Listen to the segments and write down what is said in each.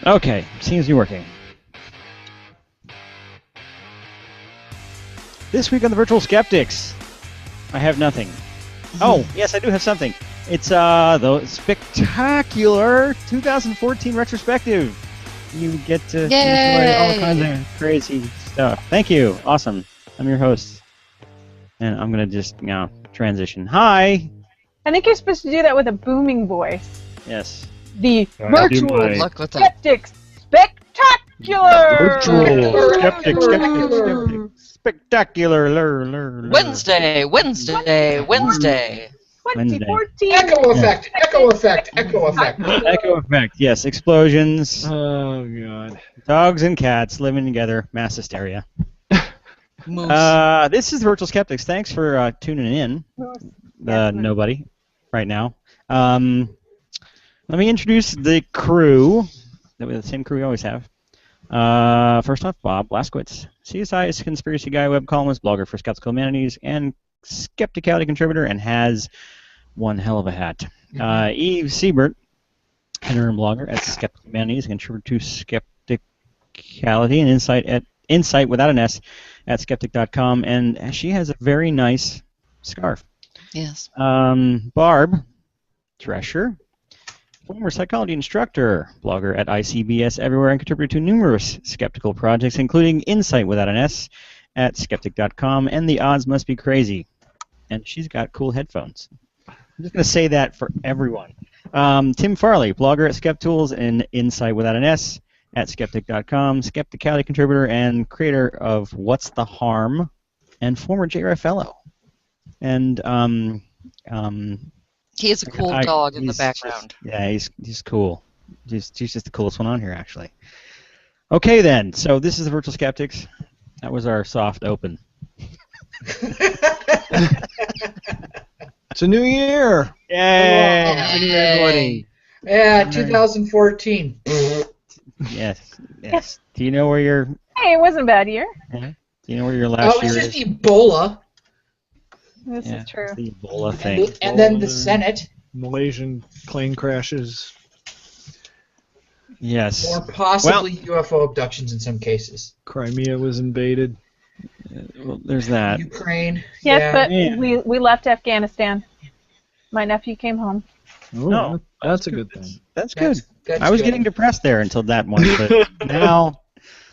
Okay, seems to be working. This week on the Virtual Skeptics, I have nothing. Oh, yes, I do have something. It's the spectacular 2014 retrospective. You get to enjoy all kinds of crazy stuff. Thank you. Awesome. I'm your host. And I'm going to just transition. Hi. I think you're supposed to do that with a booming voice. Yes. The Virtual Skeptics Spectacular! Virtual Skeptics Spectacular. Wednesday. 2014. Echo effect. Echo effect, yes. Explosions. Oh, God. Dogs and cats living together. Mass hysteria. Moose. This is the Virtual Skeptics. Thanks for tuning in. Nobody right now. Let me introduce the crew. The same crew we always have. First off, Bob Blaskiewicz. CSI is a conspiracy guy, web columnist, blogger for Skeptical Humanities, and Skepticality contributor, and has one hell of a hat. Eve Siebert, editor and blogger at Skeptical Humanities, contributor to Skepticality and Insight without an S at skeptic.com, and she has a very nice scarf. Yes. Barb Drescher, former psychology instructor, blogger at ICBS Everywhere, and contributor to numerous skeptical projects, including Insight without an S at skeptic.com and The Odds Must Be Crazy. And she's got cool headphones. I'm just going to say that for everyone. Tim Farley, blogger at SkepTools and Insight without an S at skeptic.com, Skepticality contributor and creator of What's the Harm, and former JRF fellow. And he is a cool dog in the background. He's cool. He's just the coolest one on here, actually. Okay, then. So this is the Virtual Skeptics. That was our soft open. It's a new year. Yay! Happy New Year, everybody. Yeah, 2014. Yes. Do you know where your... Hey, it wasn't a bad year. Do you know where your last year it's is? just Ebola. This is true. The Ebola thing. And then the Senate. Malaysian plane crashes. Yes. Or possibly UFO abductions in some cases. Crimea was invaded. Well, there's that. Ukraine. Yes, but we left Afghanistan. My nephew came home. Oh, No, that's a good thing. That's good. That's I was good. getting depressed there until that one, but now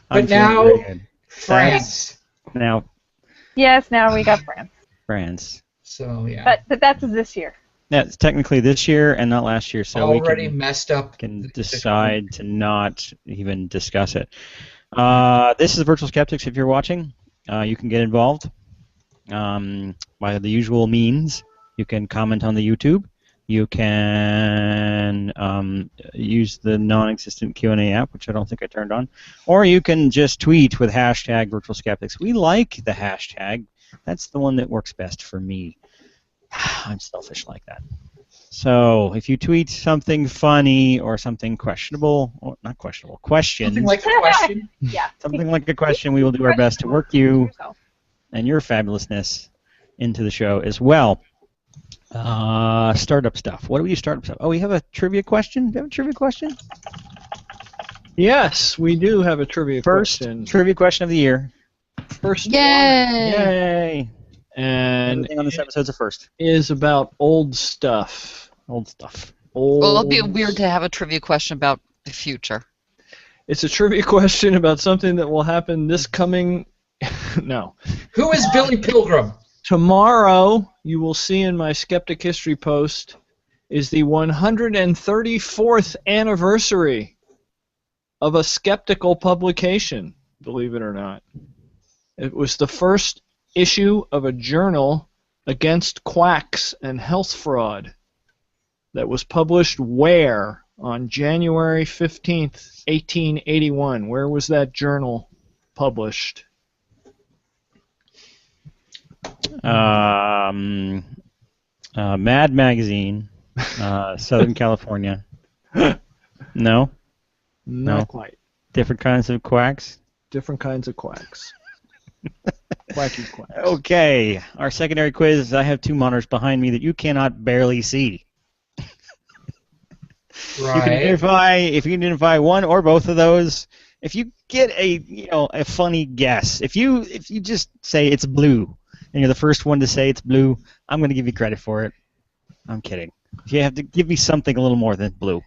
I'm feeling now, very good. France. Now Yes, now we got France. France. So, yeah. But that's this year. That's technically this year and not last year, so already we messed up. can decide to not even discuss it. This is Virtual Skeptics. If you're watching, you can get involved by the usual means. You can comment on the YouTube. You can use the non-existent Q&A app, which I don't think I turned on. Or you can just tweet with hashtag Virtual Skeptics. We like the hashtag. That's the one that works best for me. I'm selfish like that. So if you tweet something funny or something questionable, or not questionable, questions. Something like a question. Yeah. Something like a question, we will do our best to work you and your fabulousness into the show as well. Startup stuff. What do we do startup stuff? Oh, we have a trivia question? Do you have a trivia question? Yes, we do have a trivia question. Trivia question of the year. First Yay! And everything on this episode's a first. Is about old stuff. Old stuff. Well, it'll be weird to have a trivia question about the future. It's a trivia question about something that will happen this coming... No. Who is Billy Pilgrim? Tomorrow, you will see in my Skeptic History post, is the 134th anniversary of a skeptical publication, believe it or not. It was the first issue of a journal against quacks and health fraud that was published where? On January 15th, 1881. Where was that journal published? Mad Magazine, Southern California. No? Not quite. Different kinds of quacks? Different kinds of quacks. Quacky quacks. Okay, our secondary quiz. I have two monitors behind me that you cannot barely see. Right. If you can identify one or both of those, if you get a funny guess, if you just say it's blue and you're the first one to say it's blue, I'm going to give you credit for it. I'm kidding. You have to give me something a little more than blue.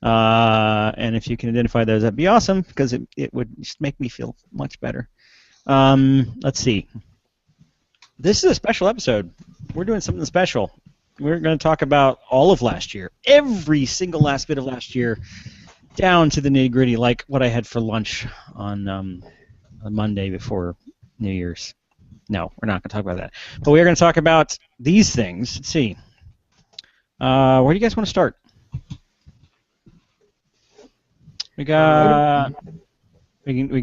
And if you can identify those, that'd be awesome because it would just make me feel much better. Let's see. This is a special episode. We're doing something special. We're going to talk about all of last year, every single last bit of last year, down to the nitty-gritty, like what I had for lunch on Monday before New Year's. No, we're not going to talk about that. But we are going to talk about these things. Let's see. Where do you guys want to start? We can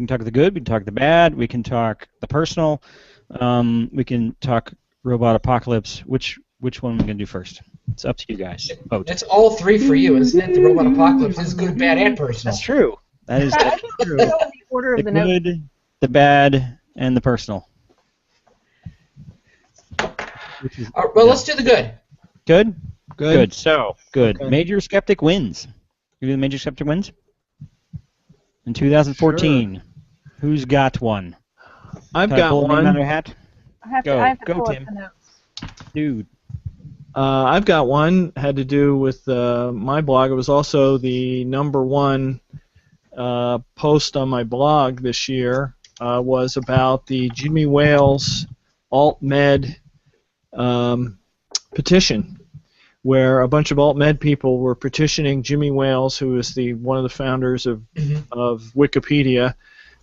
talk the good, we can talk the bad, we can talk the personal, we can talk robot apocalypse. Which one are we going to do first? It's up to you guys. Vote. It's all three for you, isn't it? The robot apocalypse is good, bad, and personal. That's true. That's true. Go in the order of the notes. Good, the bad, and the personal. Well, let's do the good. Good? Good. Good. So, good. Okay. Major skeptic wins. You do the major skeptic wins? In 2014. Sure. Who's got one? I've Can I got pull a name out of one. your hat? I have Go. to, I have to Go, pull Tim. up the notes. Dude. I've got one. Had to do with my blog. It was also the #1 post on my blog this year. Was about the Jimmy Wales alt-med petition, where a bunch of alt-med people were petitioning Jimmy Wales, who is one of the founders of Wikipedia,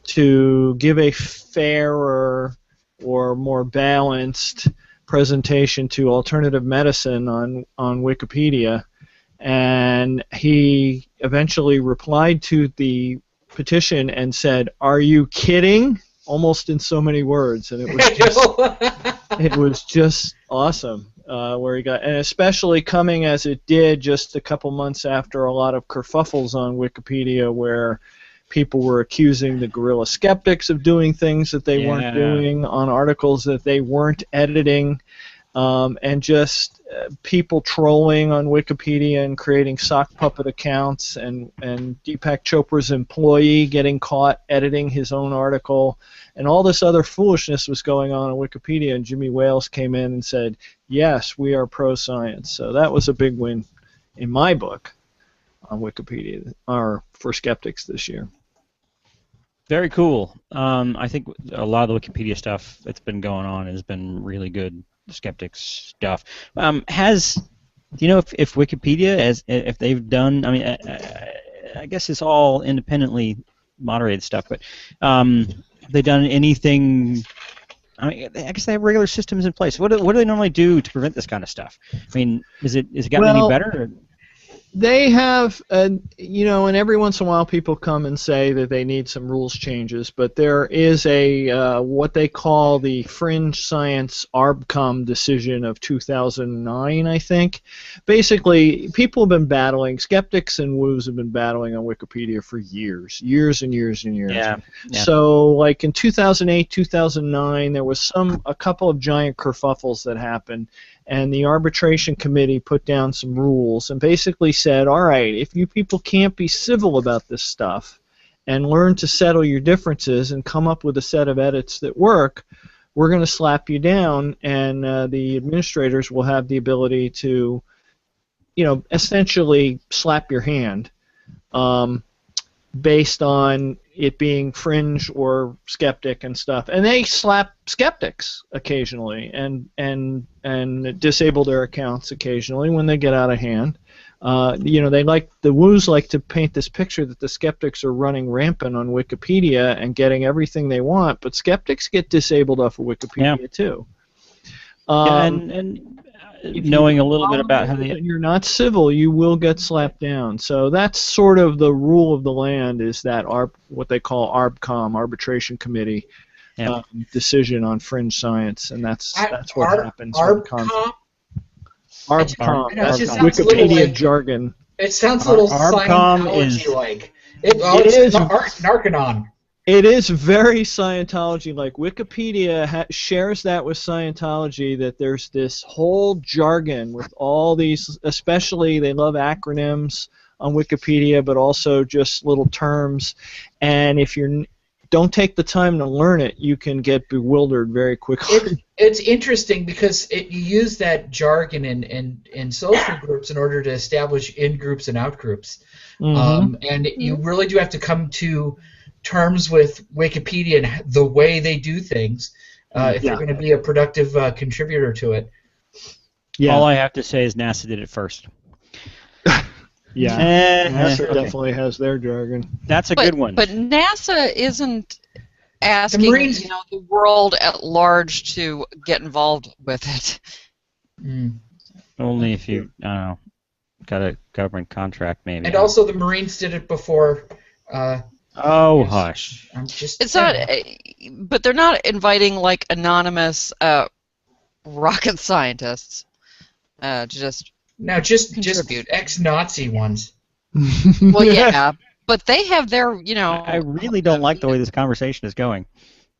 to give a fairer or more balanced presentation to alternative medicine on Wikipedia. And he eventually replied to the petition and said, "Are you kidding?" almost in so many words, and it was just awesome. Where he got, and especially coming as it did just a couple months after a lot of kerfuffles on Wikipedia, where people were accusing the guerrilla skeptics of doing things that they weren't doing on articles that they weren't editing, and just people trolling on Wikipedia and creating sock puppet accounts, and Deepak Chopra's employee getting caught editing his own article, and all this other foolishness was going on Wikipedia, and Jimmy Wales came in and said, "Yes, we are pro-science." So that was a big win in my book on Wikipedia, or for skeptics this year. Very cool. I think a lot of the Wikipedia stuff that's been going on has been really good skeptics stuff. Do you know if Wikipedia, if they've done, I mean, I guess it's all independently moderated stuff, but have they done anything? I mean, I guess they have regular systems in place. What do they normally do to prevent this kind of stuff? I mean, is it gotten any better? Or? They have, and every once in a while people come and say that they need some rules changes, but there is a what they call the Fringe Science ARBCOM decision of 2009, I think. Basically, people have been battling, skeptics and woos have been battling on Wikipedia for years and years and years. Yeah. So, like in 2008, 2009, there was a couple of giant kerfuffles that happened, and the arbitration committee put down some rules and basically said, all right, if you people can't be civil about this stuff and learn to settle your differences and come up with a set of edits that work, we're going to slap you down, and the administrators will have the ability to, essentially slap your hand based on it being fringe or skeptic and stuff. And they slap skeptics occasionally and disable their accounts occasionally when they get out of hand. The woos like to paint this picture that the skeptics are running rampant on Wikipedia and getting everything they want, but skeptics get disabled off of Wikipedia too. Knowing a little bit about how you're not civil, you will get slapped down. So that's sort of the rule of the land, is that what they call ARBCOM, Arbitration Committee, decision on fringe science, and that's what happens. ARBCOM? ARBCOM, Wikipedia jargon. It sounds a little Scientology-like. It's Narcanon. It is very Scientology-like. Wikipedia shares that with Scientology, that there's this whole jargon with all these, especially they love acronyms on Wikipedia, but also just little terms. And if you don't take the time to learn it, you can get bewildered very quickly. It's interesting because you use that jargon in social groups in order to establish in-groups and out-groups. And you really do have to come to terms with Wikipedia and the way they do things if you're going to be a productive contributor to it. Yeah. All I have to say is NASA did it first. NASA definitely has their jargon. That's a good one. But NASA isn't asking the world at large to get involved with it. Only if you, I don't know, got a government contract, maybe. And also the Marines did it before. Hush. It's not, but they're not inviting like anonymous rocket scientists to just contribute. Ex-Nazi ones. Well, yeah, but they have their, I really don't like the way this conversation is going.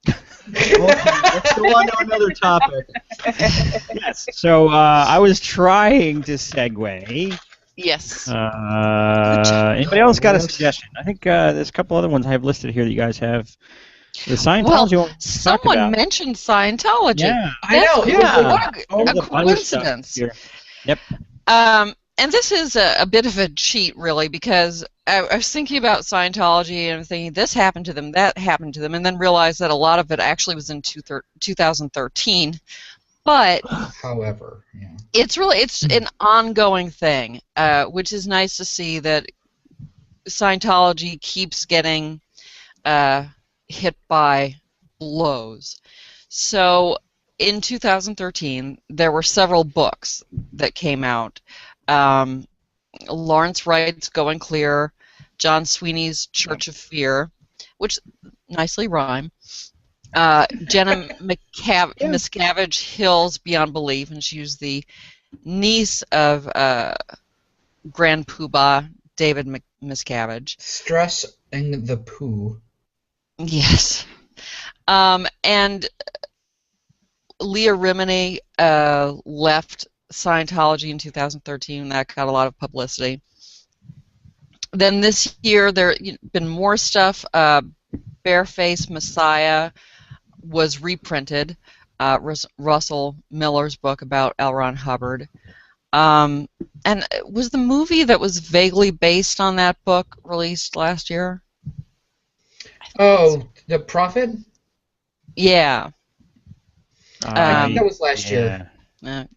Okay, let's go on to another topic. Yes. So I was trying to segue. Yes. Anybody else got a suggestion? I think there's a couple other ones I have listed here that you guys have. The Scientology well, someone mentioned Scientology. Yeah, I know. What a coincidence. Yep. And this is a bit of a cheat, really, because I was thinking about Scientology and I'm thinking this happened to them, that happened to them, and then realized that a lot of it actually was in 2013. But however, it's an ongoing thing, which is nice to see that Scientology keeps getting hit by blows. So in 2013, there were several books that came out. Lawrence Wright's Going Clear, John Sweeney's Church of Fear, which nicely rhyme. Jenna Miscavige Hill's Beyond Belief, and she was the niece of Grand Poobah David Miscavige. Stressing the poo. Yes. And Leah Remini left Scientology in 2013. That got a lot of publicity. Then this year there been more stuff. Bareface Messiah was reprinted. Russell Miller's book about L. Ron Hubbard. And was the movie that was vaguely based on that book released last year? Oh, The Prophet? Yeah. I think that was last year. And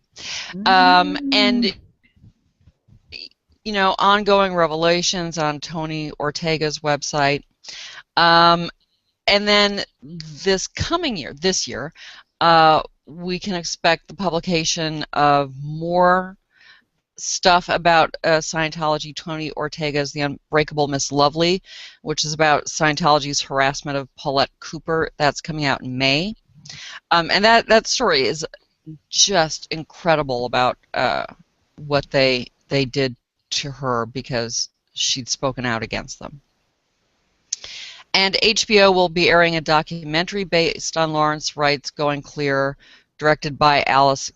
ongoing revelations on Tony Ortega's website. And then this year, we can expect the publication of more stuff about Scientology. Tony Ortega's The Unbreakable Miss Lovely, which is about Scientology's harassment of Paulette Cooper. That's coming out in May. And that story is just incredible about what they did to her because she'd spoken out against them. And HBO will be airing a documentary based on Lawrence Wright's Going Clear, directed by Alex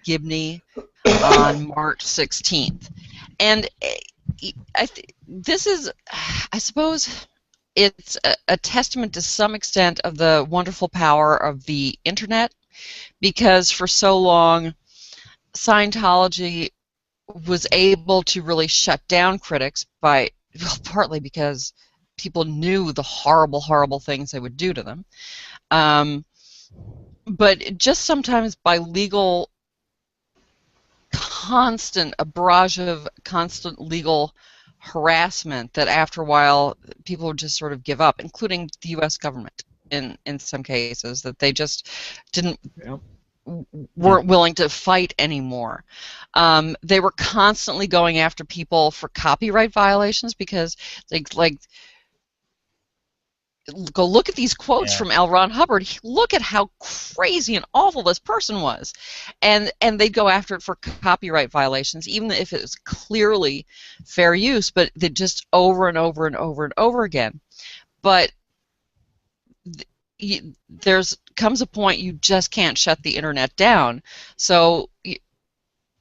Gibney, on March 16th. And this is, I suppose, it's a testament to some extent of the wonderful power of the internet, because for so long, Scientology was able to really shut down critics partly because people knew the horrible, horrible things they would do to them. But just sometimes by legal, constant legal harassment that after a while people would just sort of give up, including the U.S. government in some cases, that they just weren't willing to fight anymore. They were constantly going after people for copyright violations because go look at these quotes from L. Ron Hubbard. Look at how crazy and awful this person was, and they'd go after it for copyright violations, even if it was clearly fair use. But they just over and over and over and over again. But there's comes a point you just can't shut the internet down. So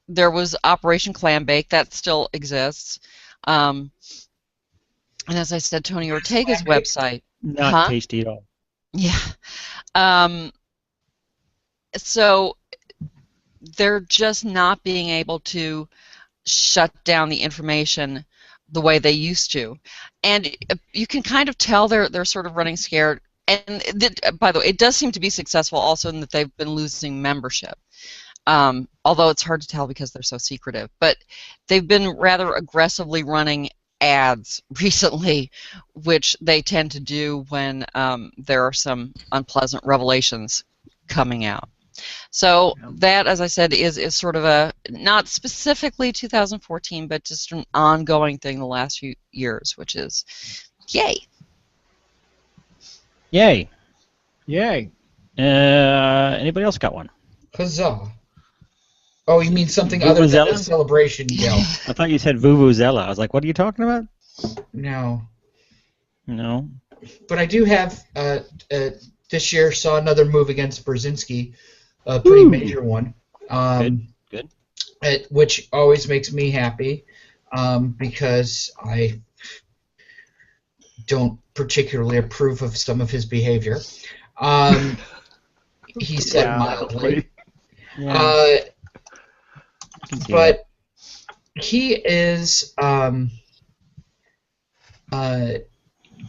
there was Operation Clambake that still exists, and as I said, Tony Ortega's website. Not tasty at all. Yeah. So they're just not being able to shut down the information the way they used to, and you can kind of tell they're sort of running scared. And by the way, it does seem to be successful also in that they've been losing membership, although it's hard to tell because they're so secretive. But they've been rather aggressively running ads recently, which they tend to do when there are some unpleasant revelations coming out. So that, as I said, is sort of a, not specifically 2014, but just an ongoing thing the last few years, which is yay. Yay. Yay. Anybody else got one? Huzzah. Oh, you mean something other than a celebration yell? I thought you said Vuvuzela. I was like, what are you talking about? No. No. But I do have, this year saw another move against Brzezinski, a pretty major one. Good. Which always makes me happy, because I don't particularly approve of some of his behavior. He said mildly. Yeah. But he is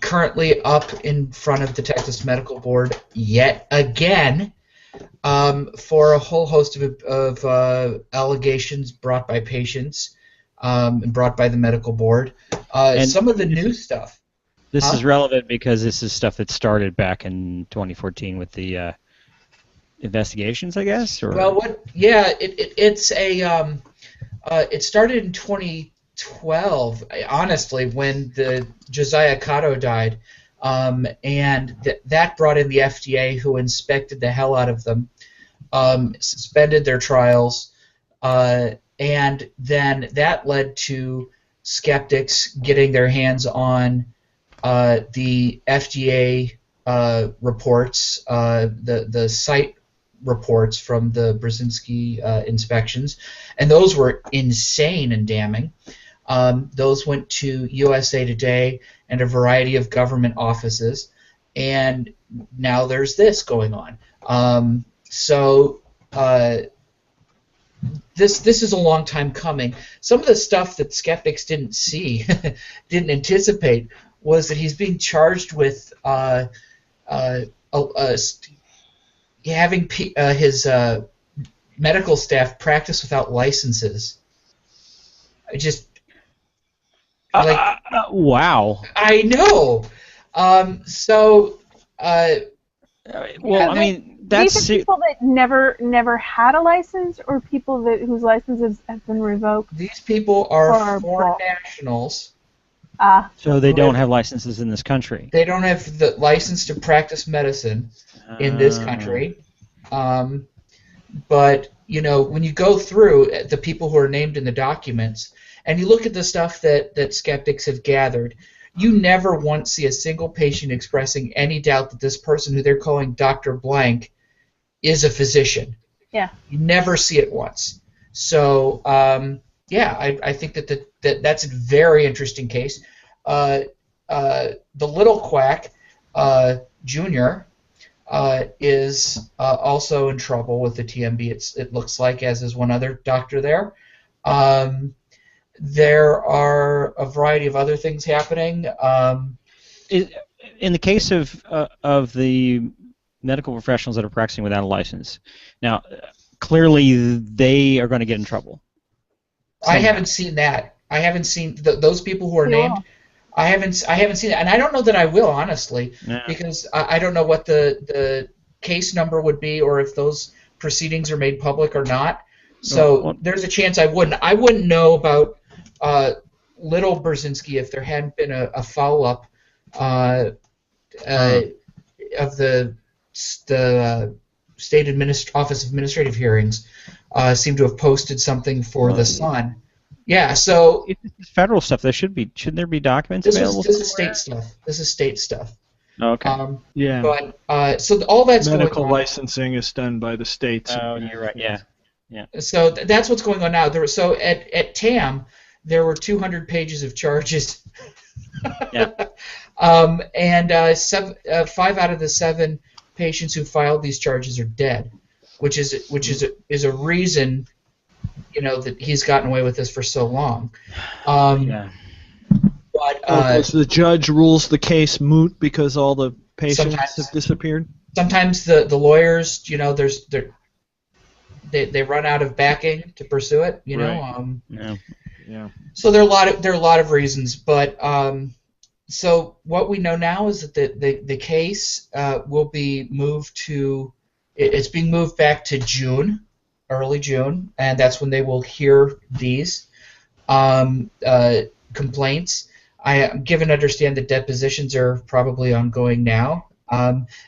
currently up in front of the Texas Medical Board yet again for a whole host of allegations brought by patients and brought by the medical board. And some of the new stuff. This is relevant because this is stuff that started back in 2014 with the investigations, I guess. Or? Well, it's a it started in 2012, honestly, when the Josiah Cotto died, and that brought in the FDA, who inspected the hell out of them, suspended their trials, and then that led to Skeptics getting their hands on the FDA reports, the site reports from the Brzezinski inspections, and those were insane and damning. Those went to USA Today and a variety of government offices, and now there's this going on. This is a long time coming. Some of the stuff that Skeptics didn't see, didn't anticipate, was that he's being charged with having his medical staff practice without licenses. Wow. I know. I mean, that's these are people that never had a license, or people whose licenses have been revoked. These people are foreign nationals. So they don't have licenses in this country. They don't have the license to practice medicine in this country. But when you go through the people who are named in the documents, and you look at the stuff that Skeptics have gathered, you never once see a single patient expressing any doubt that this person who they're calling Dr. Blank is a physician. Yeah. You never see it once. So, I think that's a very interesting case. The little quack, Junior, is also in trouble with the TMB, it looks like, as is one other doctor there. There are a variety of other things happening. In the case of the medical professionals that are practicing without a license, now clearly they are going to get in trouble. I haven't seen that. I haven't seen those people who are named. I haven't seen that, and I don't know that I will, honestly, because I don't know what the case number would be, or if those proceedings are made public or not. So there's a chance I wouldn't. I wouldn't know about little Brzezinski if there hadn't been a follow-up of the State Office of Administrative Hearings seemed to have posted something for the Sun. Yeah, so if it's federal stuff, shouldn't there be documents available? This is state stuff. This is state stuff. Okay. Yeah. But so all that's Medical going on. licensing is done by the states. Oh, you're right. Yeah. So that's what's going on now. So at TAM, there were 200 pages of charges. Yeah. And 5 out of the 7 patients who filed these charges are dead, which is a reason, that he's gotten away with this for so long. Yeah. But because the judge rules the case moot because all the patients Sometimes. have disappeared. sometimes the lawyers, they run out of backing to pursue it. Right. Yeah. So there are a lot of reasons, but so what we know now is that the case will be moved to. It's being moved back to June, early June, and that's when they will hear these complaints. I am given to understand that depositions are probably ongoing now,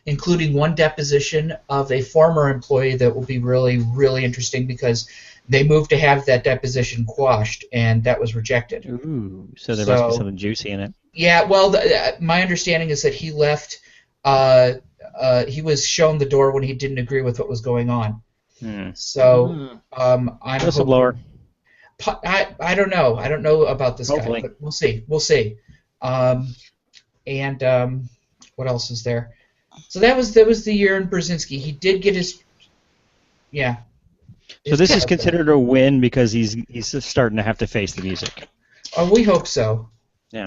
including one deposition of a former employee that will be really, really interesting because they moved to have that deposition quashed, and that was rejected. Ooh. So there must be something juicy in it. Yeah, well, my understanding is that he left. He was shown the door when he didn't agree with what was going on. So I'm whistleblower. I don't know. I don't know about this Hopefully. guy, but we'll see. We'll see. And what else is there? So that was the year in Brzezinski. He did get his. Yeah. So this is considered a win because he's starting to have to face the music. Oh, we hope so. Yeah.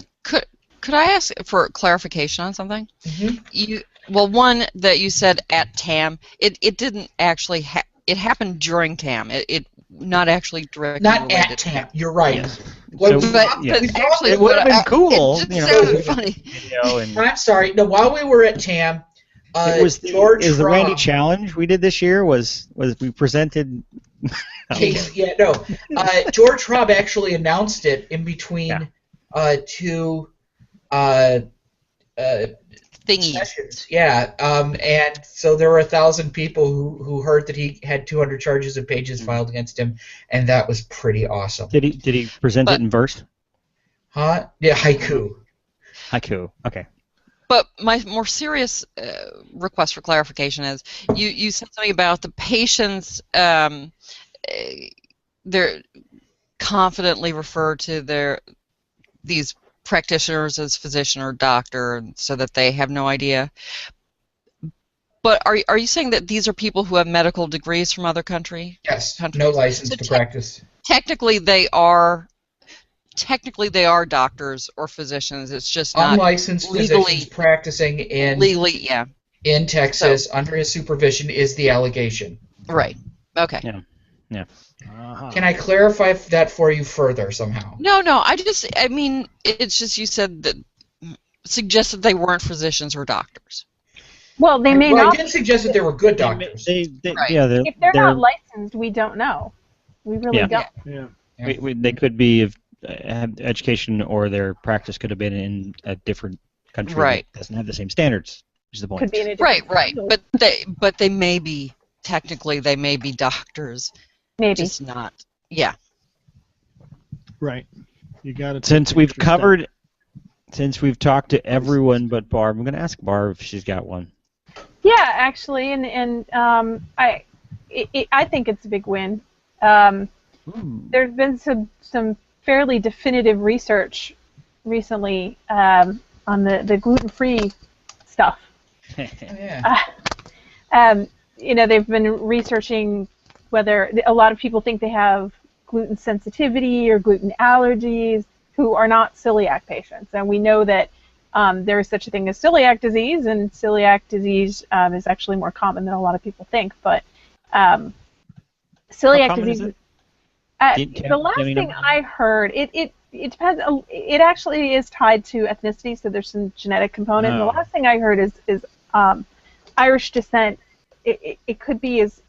Could I ask for clarification on something? Mm-hmm. One that you said at TAM, it didn't actually it happened during TAM. It not actually directly Not related at to TAM. You're right. Yes. Well, So- But Yeah. actually, It would have been cool. It just sounded funny. I'm sorry. No, while we were at TAM, It was George the Randy Traub- challenge we did this year was we presented. George Traub actually announced it in between two Thingy. sessions. Yeah, and so there were 1,000 people who heard that he had 200 charges of pages filed against him, and that was pretty awesome. Did he present it in verse? Huh? Yeah, haiku. Haiku. Okay. But my more serious request for clarification is you said something about the patients. They're confidently refer to these practitioners as physician or doctor, so that they have no idea. But are you saying that these are people who have medical degrees from other countries? Yes, no license to practice. Technically, they are doctors or physicians. It's just not Unlicensed legally physicians practicing legally. Yeah. in Texas under his supervision is the allegation. Right. Okay. Yeah. Can I clarify that for you further somehow? No. I mean, it's just you said that suggested they weren't physicians or doctors. Well, they may I not. did suggest that they were good doctors. Right. Yeah. If they're not licensed, we don't know. We really don't. Yeah. They could be have education, or their practice could have been in a different country Right. that doesn't have the same standards. Is the point? Could be in a different Right. field. But they may be technically they may be doctors. Maybe. Just not. Yeah. Right. You got it. Since we've talked to everyone but Barb, I'm going to ask Barb if she's got one. Yeah, actually, and I think it's a big win. There's been some fairly definitive research recently on the gluten-free stuff. They've been researching whether a lot of people think they have gluten sensitivity or gluten allergies who are not celiac patients, and we know that there is such a thing as celiac disease, and celiac disease is actually more common than a lot of people think. But celiac disease, the last thing I heard, it depends. It actually is tied to ethnicity, so there's some genetic component. And the last thing I heard is Irish descent. It could be as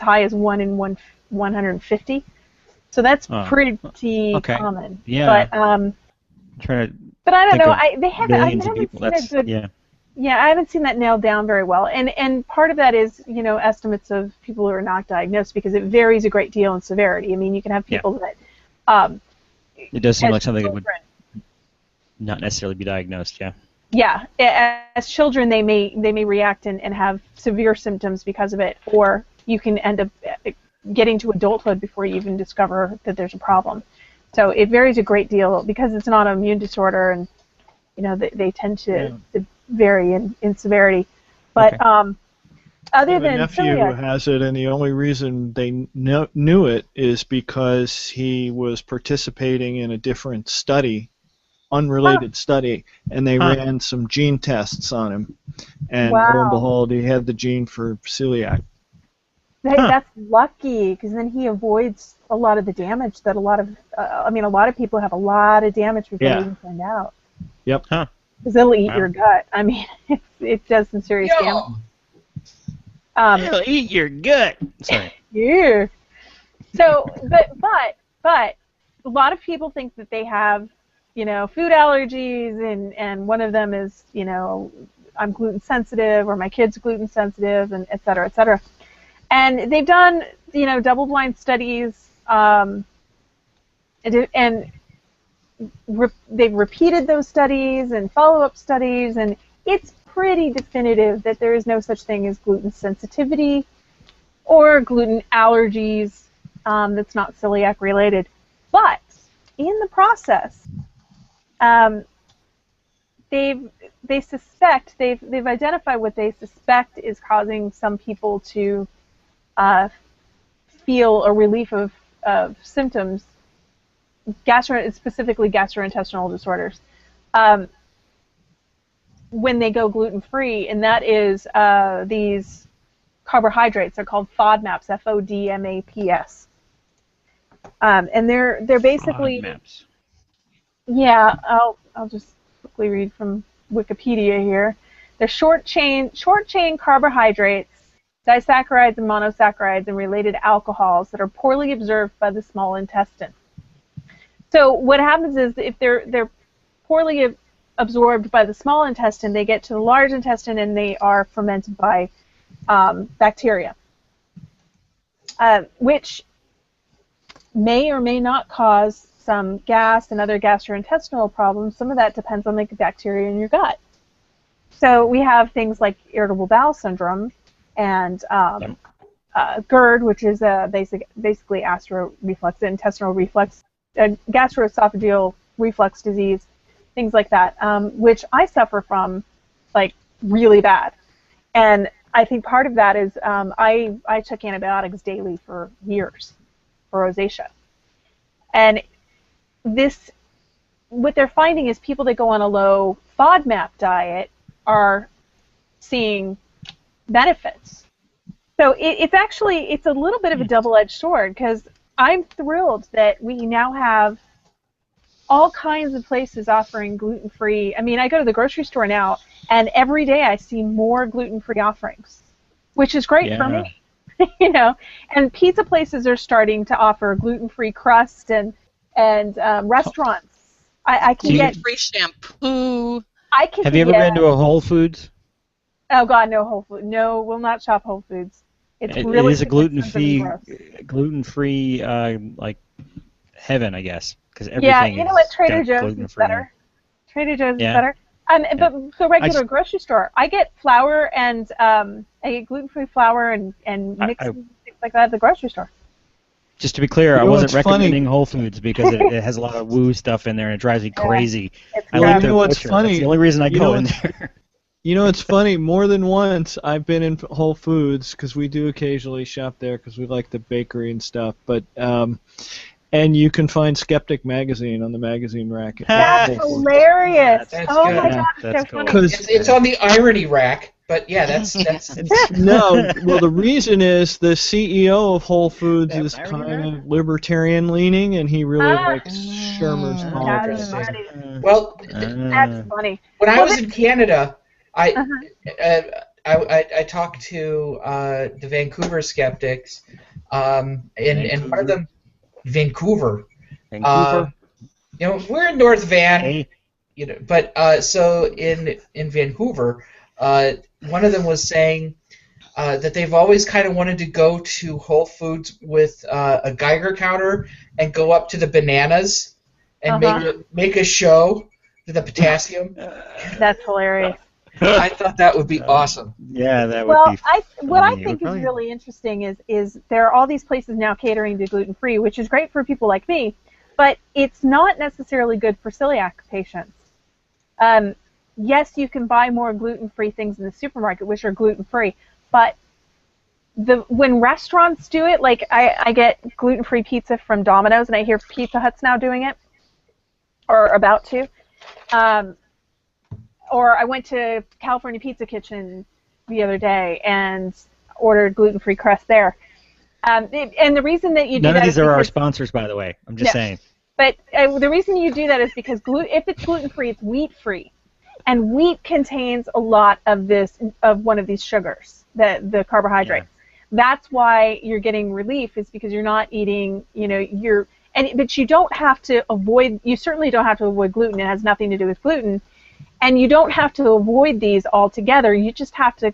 high as 1 in 150. So that's pretty common. Yeah. But I don't know. I haven't seen people. a good. Yeah, I haven't seen that nailed down very well. And part of that is estimates of people who are not diagnosed, because it varies a great deal in severity. I mean, you can have people that. It does seem like something that would not necessarily be diagnosed. Yeah. yeah, as children they may react and have severe symptoms because of it, or you can end up getting to adulthood before you even discover that there's a problem. So it varies a great deal because it's an autoimmune disorder, and they tend to vary in severity. But okay. Other the than nephew celiac, has it, and the only reason they knew it is because he was participating in a different study, unrelated study, and they ran some gene tests on him, and lo and behold, he had the gene for celiac. That's lucky, because then he avoids a lot of the damage that a lot of people have a lot of damage before they even find out. Yep. Because they'll eat your gut. I mean, it does some serious damage. They'll eat your gut. Sorry. Yeah. So, but a lot of people think that they have, food allergies, and one of them is, I'm gluten sensitive, or my kid's gluten sensitive, and et cetera, et cetera. And they've done, double-blind studies, and they've repeated those studies and follow-up studies, and it's pretty definitive that there is no such thing as gluten sensitivity or gluten allergies that's not celiac related. But in the process, they've identified what they suspect is causing some people to feel a relief of symptoms, specifically gastrointestinal disorders, when they go gluten-free, and that is these carbohydrates. They're called FODMAPs, FODMAPs, and they're basically FODMAPs. Yeah, I'll just quickly read from Wikipedia here. They're short chain carbohydrates, disaccharides and monosaccharides, and related alcohols that are poorly absorbed by the small intestine. So what happens is if they're poorly absorbed by the small intestine, they get to the large intestine and they are fermented by bacteria, which may or may not cause some gas and other gastrointestinal problems. Some of that depends on the bacteria in your gut. So we have things like irritable bowel syndrome and GERD, which is basically intestinal reflux, gastroesophageal reflux disease, things like that, which I suffer from, like, really bad. And I think part of that is I took antibiotics daily for years for rosacea. And what they're finding is people that go on a low FODMAP diet are seeing benefits. So it's a little bit of a double-edged sword, because I'm thrilled that we now have all kinds of places offering gluten-free. I mean, I go to the grocery store now, and every day I see more gluten-free offerings, which is great for me. And pizza places are starting to offer gluten-free crust, and restaurants. I can get free shampoo. Have you ever been to a Whole Foods? Oh God, no Whole Foods. No, we'll not shop Whole Foods. It is a gluten-free, like heaven, I guess, because everything. Yeah, what, Trader Joe's is better. Trader Joe's is better. But the regular grocery store, I get flour and I get gluten-free flour and mixes and things like that at the grocery store. Just to be clear, I wasn't recommending Whole Foods because it has a lot of woo stuff in there and it drives me crazy. I like their butcher. Funny? That's the only reason I go in there. You know, it's funny. More than once, I've been in Whole Foods because we do occasionally shop there because we like the bakery and stuff. But and you can find Skeptic magazine on the magazine rack. That's hilarious! That's oh good. My God, that's so cool. It's on the irony rack. But yeah, that's No, well, the reason is the CEO of Whole Foods is kind of libertarian leaning, and he really likes Shermer's politics. Well, that's funny. When I was in Canada, I talked to the Vancouver Skeptics, and one of them, Vancouver. We're in North Van, but so in Vancouver. One of them was saying that they've always kind of wanted to go to Whole Foods with a Geiger counter and go up to the bananas and make a show The potassium. That's hilarious. I thought that would be awesome. Yeah, that would Well, be. what I funny. think is really interesting is there are all these places now catering to gluten-free, which is great for people like me, but it's not necessarily good for celiac patients. Yes, you can buy more gluten-free things in the supermarket, which are gluten-free, but when restaurants do it, like I get gluten-free pizza from Domino's, and I hear Pizza Hut's now doing it, or about to. Or I went to California Pizza Kitchen the other day and ordered gluten-free crust there. And the reason that you do None that of is these are our because, sponsors, by the way. I'm just saying. But the reason you do that is because if it's gluten-free, it's wheat-free, and wheat contains a lot of one of these sugars, the carbohydrates. Yeah. That's why you're getting relief, is because you're not eating, but you don't have to avoid. You certainly don't have to avoid gluten. It has nothing to do with gluten. And you don't have to avoid these altogether. You just have to,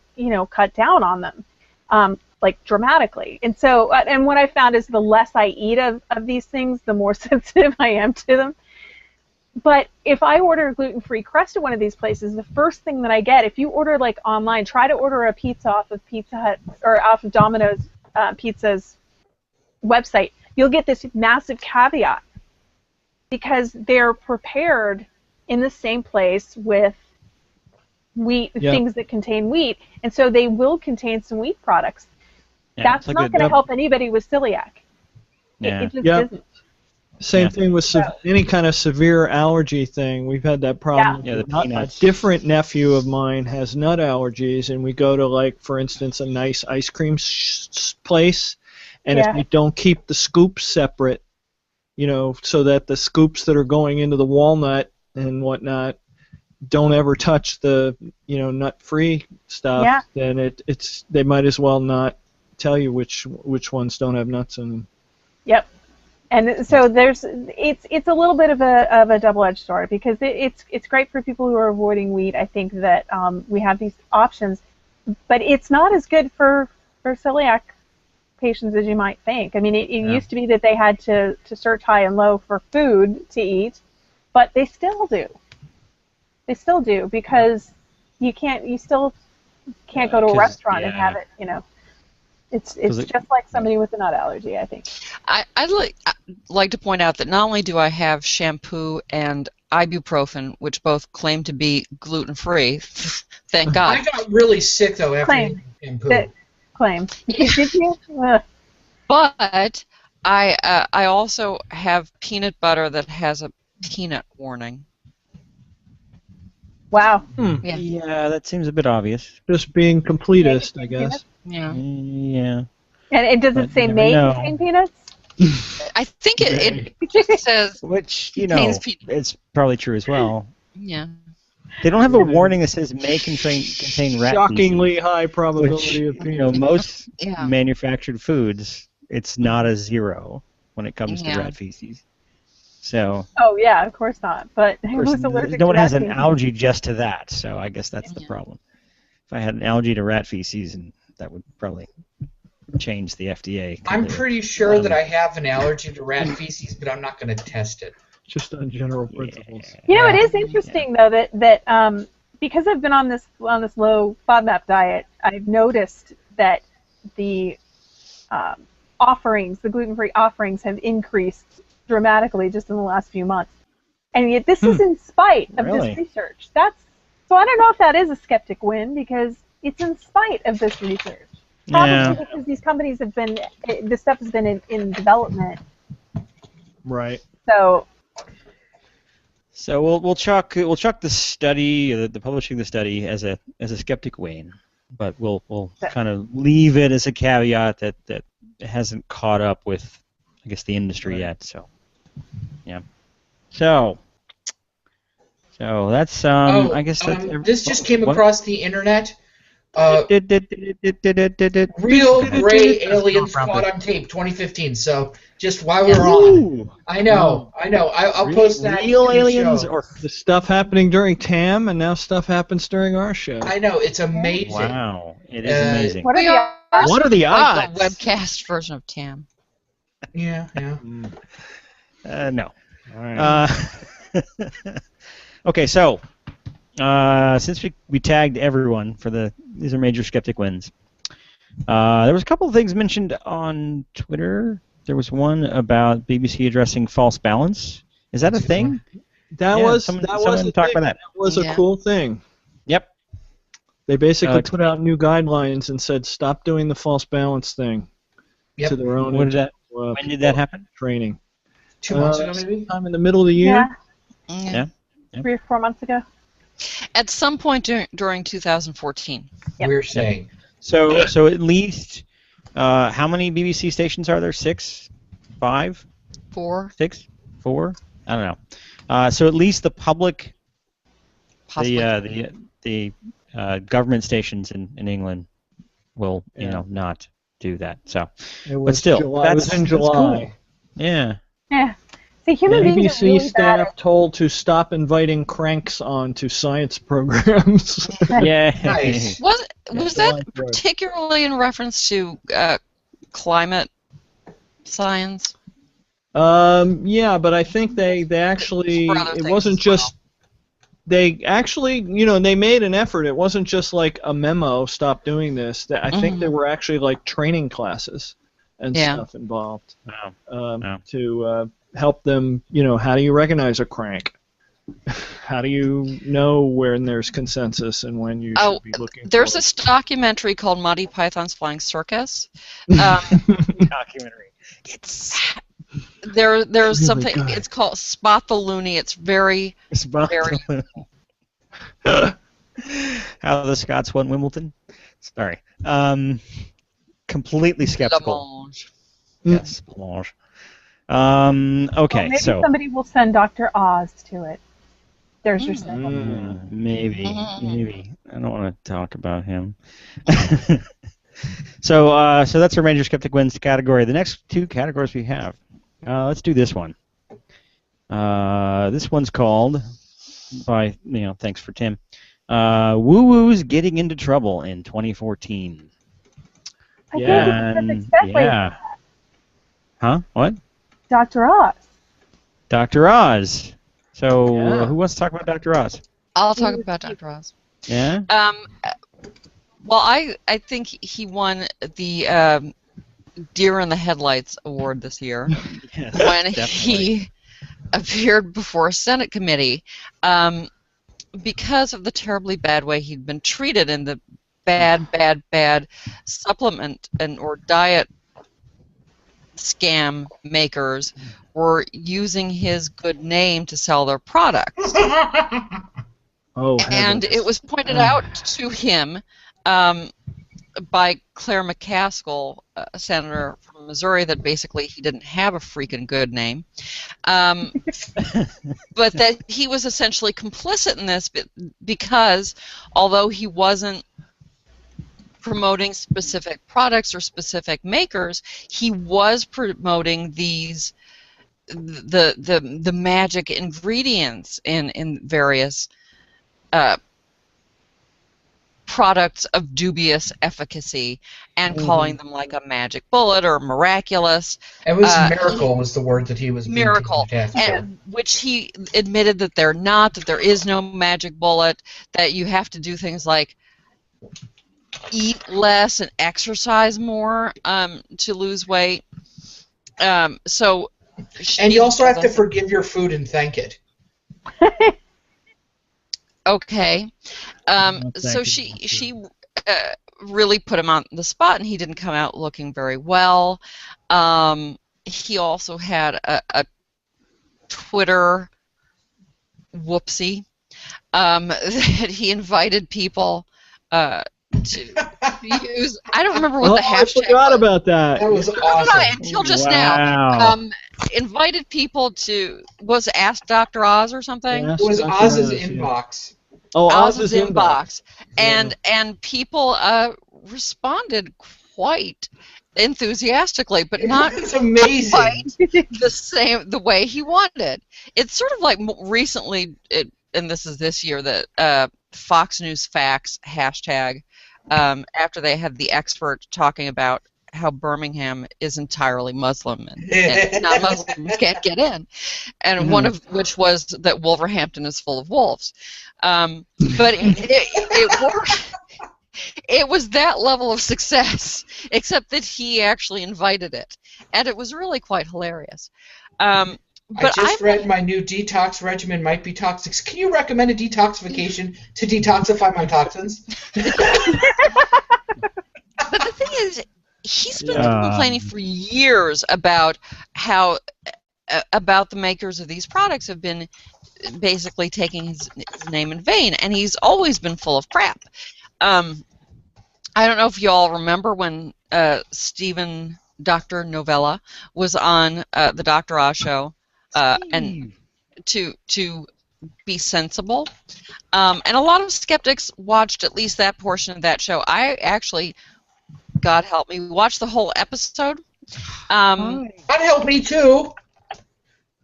cut down on them, like dramatically. And so, and what I found is the less I eat of these things, the more sensitive I am to them. But if I order a gluten-free crust at one of these places, the first thing that I get, if you order like online, try to order a pizza off of Pizza Hut or off of Domino's Pizza's website, you'll get this massive caveat because they're prepared in the same place with wheat, things that contain wheat, and so they will contain some wheat products. Yeah, that's not going to help anybody with celiac. Yeah. It just isn't. Same thing with any kind of severe allergy thing. We've had that problem. Yeah, the peanuts. A different nephew of mine has nut allergies, and we go to, like, for instance, a nice ice cream place, and if you don't keep the scoops separate, so that the scoops that are going into the walnut and whatnot don't ever touch the nut-free stuff, then they might as well not tell you which ones don't have nuts in them. Yep. And so it's a little bit of a double-edged sword, because it's great for people who are avoiding wheat. I think that we have these options, but it's not as good for celiac patients as you might think. I mean, it used to be that they had to search high and low for food to eat, but they still do. They still do, because you still can't go to a restaurant and have it. It's just like somebody with a nut allergy, I think. I'd like to point out that not only do I have shampoo and ibuprofen, which both claim to be gluten-free, thank God. I got really sick, though, after eating shampoo. Claim. Did you? But I also have peanut butter that has a peanut warning. Wow. Yeah, that seems a bit obvious. Just being completist, I guess. Yeah. Yeah. And does it say may contain peanuts? I think it just says which, it's probably true as well. Yeah. They don't have a warning that says may contain rat Shockingly feces, high probability of peanuts. Most manufactured foods, it's not a 0 when it comes to rat feces. So. Oh yeah, of course not. But no one has an allergy just to that, so I guess that's the problem. If I had an allergy to rat feces, and that would probably change the FDA. I'm pretty sure that I have an allergy to rat feces, but I'm not going to test it. Just on general principles. It is interesting though that because I've been on this low FODMAP diet, I've noticed that the the gluten-free offerings have increased dramatically just in the last few months, and yet this is in spite of this research. So I don't know if that is a skeptic win, because it's in spite of this research. Probably because these companies this stuff has been in development. Right. So we'll chalk the study, the publishing the study, as a skeptic win, but we'll kind of leave it as a caveat that it hasn't caught up with, I guess, the industry yet. So yeah. So that's I guess that's this just came across the internet. Real gray aliens caught on tape, 2015. So just while we're on, I know. I'll post that. Real aliens, or the stuff happening during TAM, and now stuff happens during our show. I know, it's amazing. Wow, it is amazing. What are the odds? Like the webcast version of TAM. Yeah. No. All right. Okay, so since we tagged everyone for these are major skeptic wins. There was a couple of things mentioned on Twitter. There was one about BBC addressing false balance. Is that a thing? That was a cool thing. Yep. They basically put out new guidelines and said stop doing the false balance thing. Yep. To their own. When did that happen? Training. 2 months ago, maybe. Sometime in the middle of the year. Yeah. 3 or 4 months ago. At some point during 2014. Yep. We're saying. So at least how many BBC stations are there? 6, 5, 4, 6, 4? I don't know. So at least the public, the government stations in England will not do that. So, but still, it was in July. Cool. Yeah. Yeah. See, human beings are really BBC staff told to stop inviting cranks on to science programs. Yeah. Nice. Was that particularly in reference to climate science? Yeah, but I think they actually, it wasn't just, they actually, they made an effort. It wasn't just like a memo, stop doing this. I think there were actually like training classes and stuff involved to help them, how do you recognize a crank? How do you know when there's consensus and when you should be looking there's for this documentary called Monty Python's Flying Circus. Documentary. There's really something, good. it's called Spot the Loony. It's very... How the Scots won Wimbledon? Sorry. Completely skeptical. Yes, Blancmange. Okay, maybe so somebody will send Dr. Oz to it. There's your sample. Maybe. I don't want to talk about him. So that's our major skeptic wins category. The next 2 categories we have. Let's do this one. This one's called by thanks for Tim. Woo Woo's getting into trouble in 2014. Yeah. Huh? What? Dr. Oz. Dr. Oz. So who wants to talk about Dr. Oz? I'll talk about Dr. Oz. Yeah? Well, I think he won the Deer in the Headlights award this year Yes, when definitely. he appeared before a Senate committee because of the terribly bad way he'd been treated in the bad supplement or diet scam makers were using his good name to sell their products. And it was pointed out to him by Claire McCaskill, a senator from Missouri, that basically he didn't have a freaking good name, but that he was essentially complicit in this because although he wasn't promoting specific products or specific makers, he was promoting the magic ingredients in various products of dubious efficacy and calling them like a magic bullet or miraculous. It was miracle was the word that he was miracle, and which he admitted that they're not, that there is no magic bullet, that you have to do things like eat less and exercise more to lose weight. And you also have to forgive your food and thank it. Okay. So she really put him on the spot, and he didn't come out looking very well. He also had a Twitter whoopsie that he invited people to use. I don't remember what the hashtag I forgot about that. That was awesome. Until just now. Invited people to, was Ask Dr. Oz or something? It was Oz's inbox. Oh, Oz's inbox. And people responded quite enthusiastically, but not it's amazing. quite the way he wanted. It's sort of like recently, and this is this year, that Fox News Facts hashtag, after they had the expert talking about how Birmingham is entirely Muslim and non-Muslims can't get in, and one of which was that Wolverhampton is full of wolves. But it worked. It was that level of success, except that he actually invited it, and it was really quite hilarious. But I just read my new detox regimen might be toxic. Can you recommend a detoxification to detoxify my toxins? But the thing is, he's been complaining for years about how about the makers of these products have been basically taking his name in vain, and he's always been full of crap. I don't know if you all remember when Dr. Novella was on the Dr. Oz show, and to be sensible, and a lot of skeptics watched at least that portion of that show. I actually, God help me, watched the whole episode. God help me too.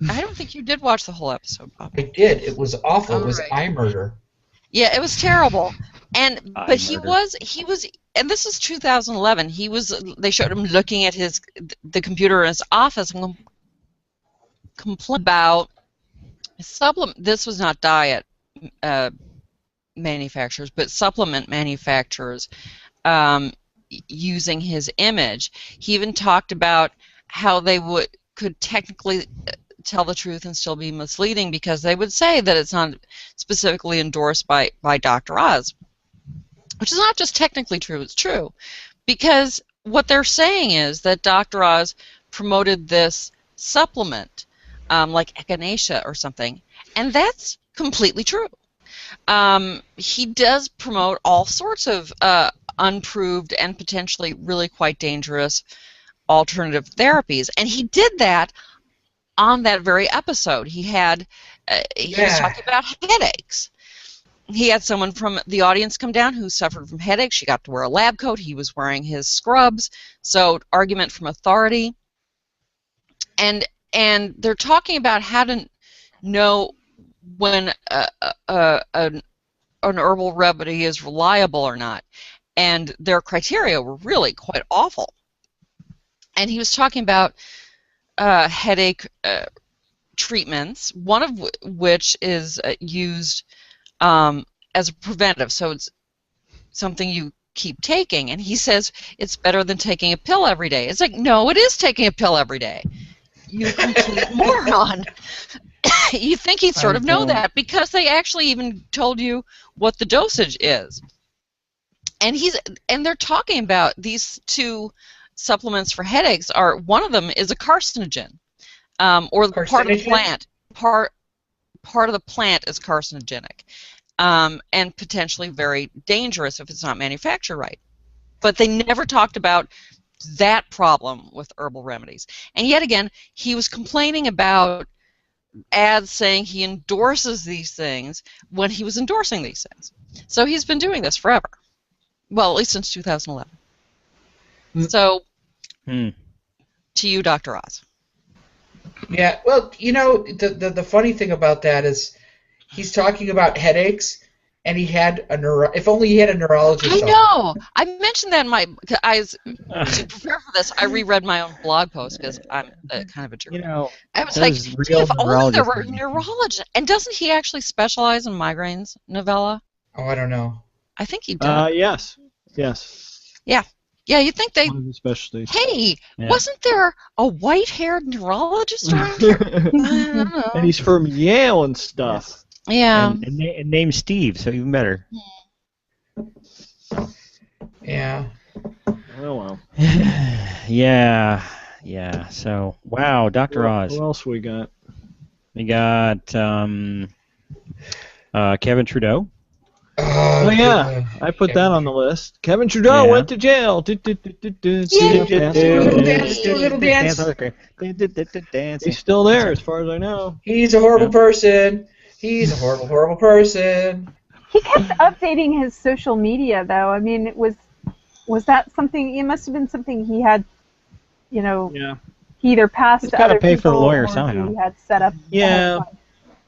I don't think you did watch the whole episode, Bob. I did. It was awful. It was eye murder. Yeah, it was terrible. But he was, and this is 2011. They showed him looking at the computer in his office and complain about supplement. This was not diet manufacturers, but supplement manufacturers using his image. He even talked about how they could technically tell the truth and still be misleading because they would say that it's not specifically endorsed by Dr. Oz, which is not just technically true, it's true. Because what they're saying is that Dr. Oz promoted this supplement, like echinacea or something, and that's completely true. He does promote all sorts of unproved and potentially really quite dangerous alternative therapies, and he did that on that very episode. He was talking about headaches. He had someone from the audience come down who suffered from headaches. She got to wear a lab coat. He was wearing his scrubs. So argument from authority. And they're talking about how to know when an herbal remedy is reliable or not. And their criteria were really quite awful. And he was talking about headache treatments, one of which is used as a preventive, so it's something you keep taking, and he says it's better than taking a pill every day. It's like, no, it is taking a pill every day. You complete moron. You think he'd sort of know that because they actually even told you what the dosage is. And they're talking about these two supplements for headaches are, one of them is a carcinogen, or the part of the plant. Part of the plant is carcinogenic, and potentially very dangerous if it's not manufactured right. But they never talked about that problem with herbal remedies. And yet again, he was complaining about ads saying he endorses these things when he was endorsing these things. So he's been doing this forever. Well, at least since 2011. So, to you, Dr. Oz. Yeah, well, you know, the funny thing about that is he's talking about headaches, and he had if only he had a neurologist. I know. I mentioned that in to prepare for this, I reread my own blog post because I'm kind of a jerk. You know, I was like, if only there were neurologists. And doesn't he actually specialize in migraines, Novella? Oh, I don't know. I think he does. Yes. Yeah. Yeah, you'd think they. One of the specialties. Hey, wasn't there a white-haired neurologist around here? I don't know. And he's from Yale and stuff. Yeah. And named Steve, so even better. Yeah. Oh well. Yeah. So wow, Dr. Oz. Who else we got? We got Kevin Trudeau. Oh yeah, I put that on the list. Kevin Trudeau went to jail. Do a little dance. He's still there, as far as I know. He's a horrible person. He's a horrible, horrible person. He kept updating his social media, though. I mean, was that something? It must have been something he had, you know. Yeah. He either passed to other pay for the people lawyer or somehow. he had set up. Yeah.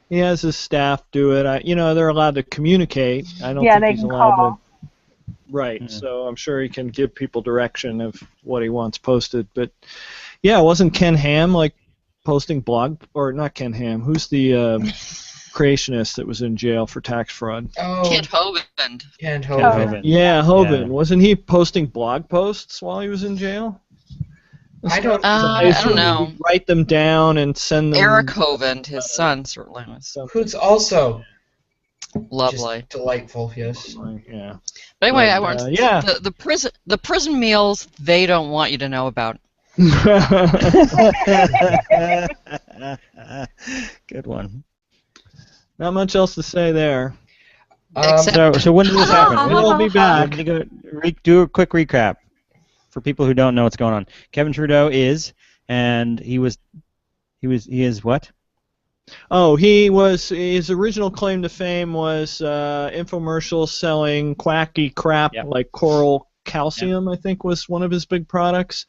He has his staff do it. They're allowed to communicate. I don't think they he's can allowed call. to Right. So I'm sure he can give people direction of what he wants posted. But yeah, wasn't Ken Ham like posting blog, or not Ken Ham? Who's the creationist that was in jail for tax fraud? Oh, Kent Hovind. Kent Hovind. Yeah, Hovind. Wasn't he posting blog posts while he was in jail? I don't know. Write them down and send them. Eric Hovind, his son, certainly was. Who's also lovely, just delightful. Yes. Yeah. But anyway, I want the prison meals they don't want you to know about. Good one. Not much else to say there. So when does this happen? We'll be back. Do a quick recap for people who don't know what's going on. Kevin Trudeau is what? Oh, his original claim to fame was infomercials selling quacky crap like Coral Calcium, I think was one of his big products.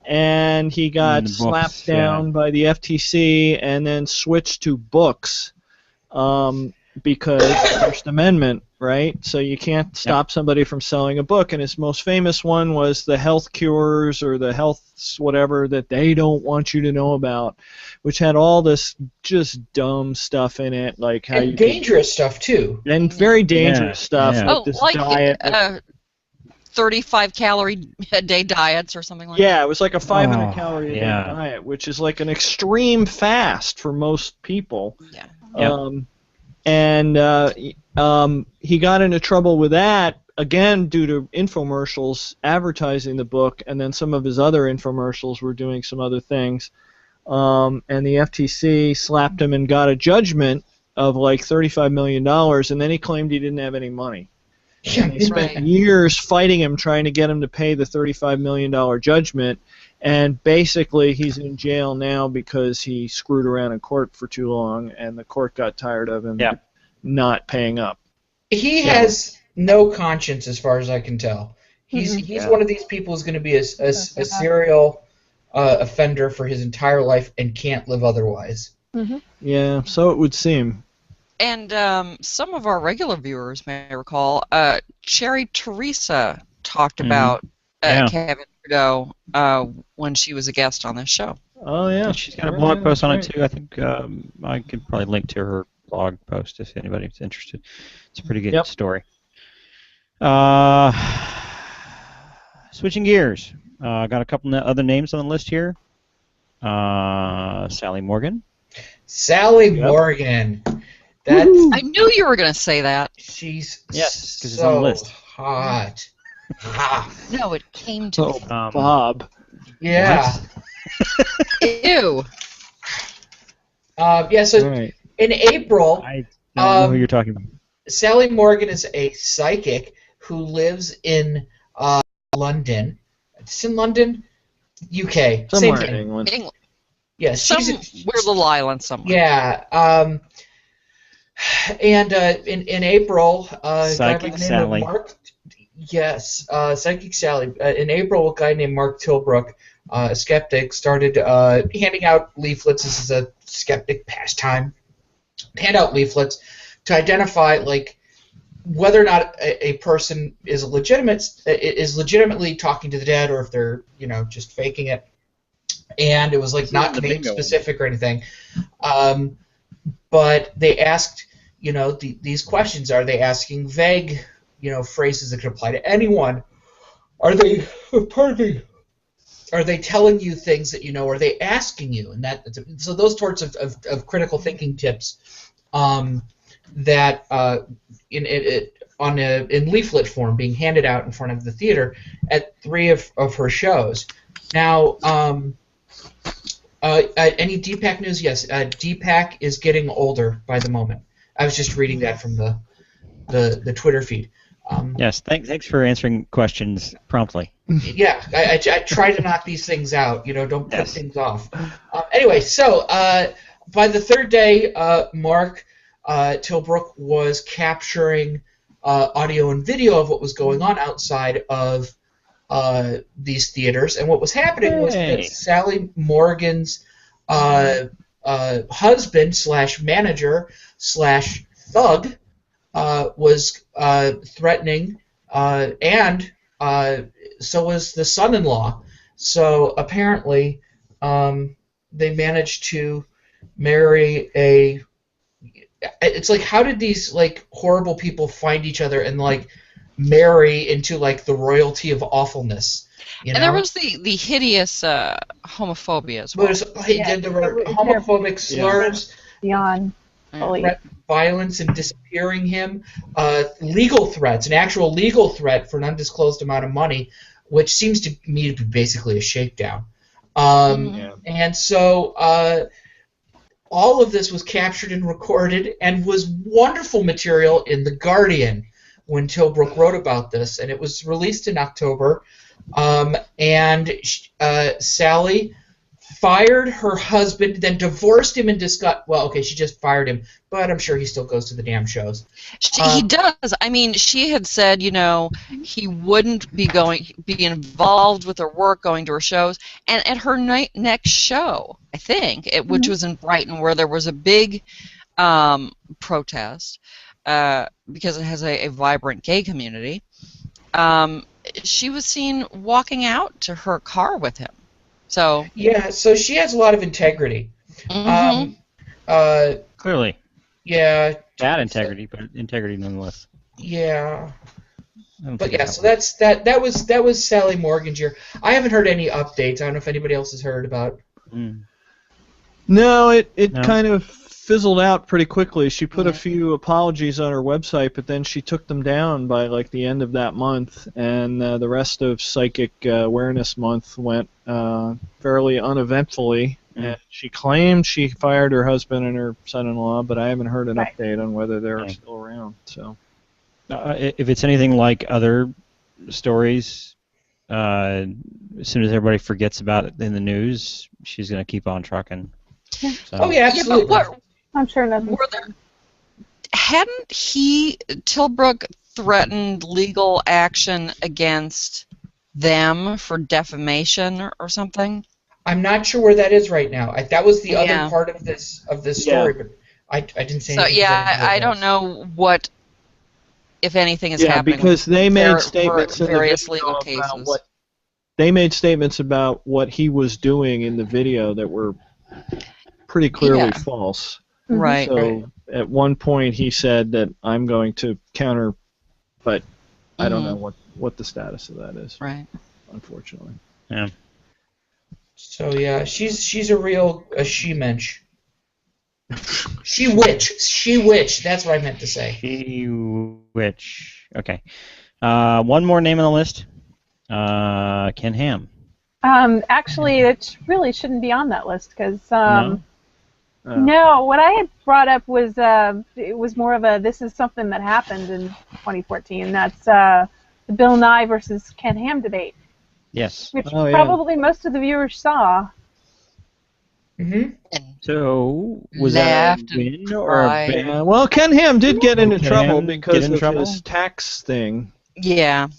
And he got slapped down by the FTC and then switched to books because First Amendment, right? So you can't stop somebody from selling a book. And his most famous one was the health cures or the health whatever that they don't want you to know about, which had all this just dumb stuff in it, like how and dangerous stuff too, and very dangerous stuff. Oh, this like diet. 35 calorie a day diets or something like that. Yeah, it was like a 500 calorie a day diet, which is like an extreme fast for most people. Yeah. He got into trouble with that again due to infomercials advertising the book, and then some of his other infomercials were doing some other things. And the FTC slapped him and got a judgment of like $35 million, and then he claimed he didn't have any money. And they spent years fighting him, trying to get him to pay the $35 million judgment, and basically he's in jail now because he screwed around in court for too long, and the court got tired of him not paying up. He has no conscience, as far as I can tell. He's one of these people who's going to be a serial offender for his entire life and can't live otherwise. Mm-hmm. Yeah, so it would seem. And some of our regular viewers may recall, Cherry Teresa talked about Kevin Trudeau when she was a guest on this show. Oh, yeah. She's got a blog post on it, too. I think I could probably link to her blog post if anybody's interested. It's a pretty good story. Switching gears. Got a couple other names on the list here. Sally Morgan. Sally Morgan. That's, I knew you were going to say that. She's because it's so on the list. Hot. No, it came to me. Bob. Yeah. Ew. So in April, I don't know who you're talking about. Sally Morgan is a psychic who lives in London. It's in London, UK. Somewhere Same thing. in England. Yes, Some weird little island somewhere. Yeah. And in April, Psychic Sally. Psychic Sally. In April, a guy named Mark Tilbrook, a skeptic, started handing out leaflets. This is a skeptic pastime. Hand out leaflets to identify whether or not a person is legitimately talking to the dead, or if they're just faking it. And it was not name specific or anything. But they asked, these questions. Are they asking vague, phrases that could apply to anyone? Are they, are they telling you things that Are they asking you? And so those sorts of critical thinking tips that in leaflet form being handed out in front of the theater at 3 of her shows. Now, any DPAC news? Yes, DPAC is getting older by the moment. I was just reading that from the Twitter feed. Yes, thanks for answering questions promptly. Yeah, I try to knock these things out. Don't put things off. Anyway, so by the third day, Mark Tilbrook was capturing audio and video of what was going on outside of these theaters, and what was happening was that Sally Morgan's husband / manager / thug was threatening and so was the son-in-law. So apparently, they managed to marry a. It's like, how did these like horrible people find each other and like marry into like the royalty of awfulness? You know? And there was the hideous homophobia as well. There were homophobic slurs, beyond violence and disappearing him, legal threats, an actual legal threat for an undisclosed amount of money, which seems to me to be basically a shakedown. And so all of this was captured and recorded and was wonderful material in The Guardian when Tilbrook wrote about this, and it was released in October. And Sally fired her husband, then divorced him and well, okay, she just fired him, but I'm sure he still goes to the damn shows. He does. I mean, she had said, he wouldn't be involved with her work, going to her shows, and at her next show, I think, which was in Brighton, where there was a big protest because it has a vibrant gay community. She was seen walking out to her car with him. So yeah, so she has a lot of integrity. Clearly. Yeah. Bad integrity, but integrity nonetheless. Yeah. But yeah, so that was Sally Morganger. I haven't heard any updates. I don't know if anybody else has heard about. No, it kind of fizzled out pretty quickly. She put a few apologies on her website, but then she took them down by like the end of that month, and the rest of Psychic Awareness Month went fairly uneventfully. And she claimed she fired her husband and her son-in-law, but I haven't heard an update on whether they're still around. So, if it's anything like other stories, as soon as everybody forgets about it in the news, she's going to keep on trucking. So. Oh yeah, absolutely. Yeah, I'm sure nothing. Hadn't Tilbrook threatened legal action against them for defamation or something? I'm not sure where that is right now. That was the other part of this story, but I didn't say anything. So I don't know what, if anything, is happening. Yeah, because they made statements in various the legal video cases. about they made statements about what he was doing in the video that were pretty clearly false. Right. So at one point he said that I'm going to counter, but I don't know what the status of that is. Right. Unfortunately. Yeah. So yeah, she's a real she-mensch. She-witch. That's what I meant to say. She-witch. Okay. One more name on the list. Ken Ham. Actually, it really shouldn't be on that list because no, what I had brought up was it was more of a this is something that happened in 2014. That's the Bill Nye versus Ken Ham debate. Yes. Which probably most of the viewers saw. So was that a win or a bad? Well, Ken Ham did get into trouble because of his tax thing. Yeah.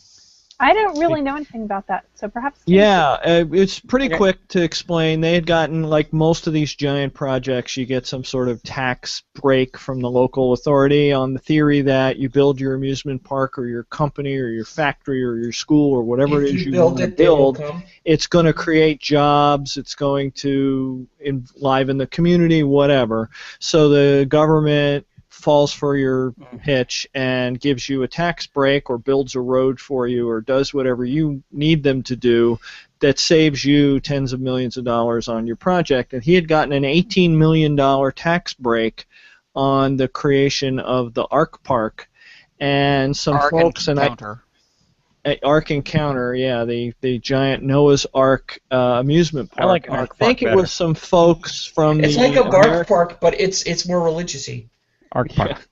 I don't really know anything about that, so perhaps... Yeah, it's pretty quick to explain. They had gotten, like most of these giant projects, you get some sort of tax break from the local authority on the theory that you build your amusement park or your company or your factory or your school or whatever it is you want to build. It's going to create jobs, it's going to enliven the community, whatever. So the government falls for your pitch and gives you a tax break or builds a road for you or does whatever you need them to do that saves you tens of millions of dollars on your project. And he had gotten an $18 million tax break on the creation of the Ark Park. And some folks... Ark Encounter, yeah, the giant Noah's Ark amusement park. I like Ark Park think it was some folks from It's like a Ark Park, but it's more religious-y. Ark Park.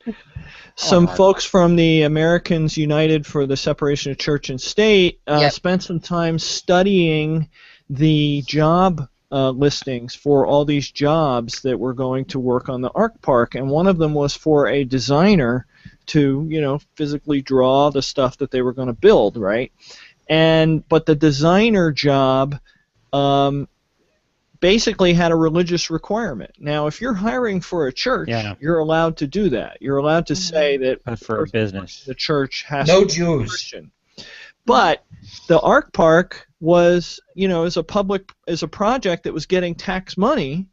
Some folks from the Americans United for the Separation of Church and State spent some time studying the job listings for all these jobs that were going to work on the Ark Park, and one of them was for a designer to, physically draw the stuff that they were going to build, right? But the designer job, basically had a religious requirement. Now, if you're hiring for a church, you're allowed to do that. You're allowed to say that for business, the church has no to be Jews. Christian. But the Ark Park was, as a project that was getting tax money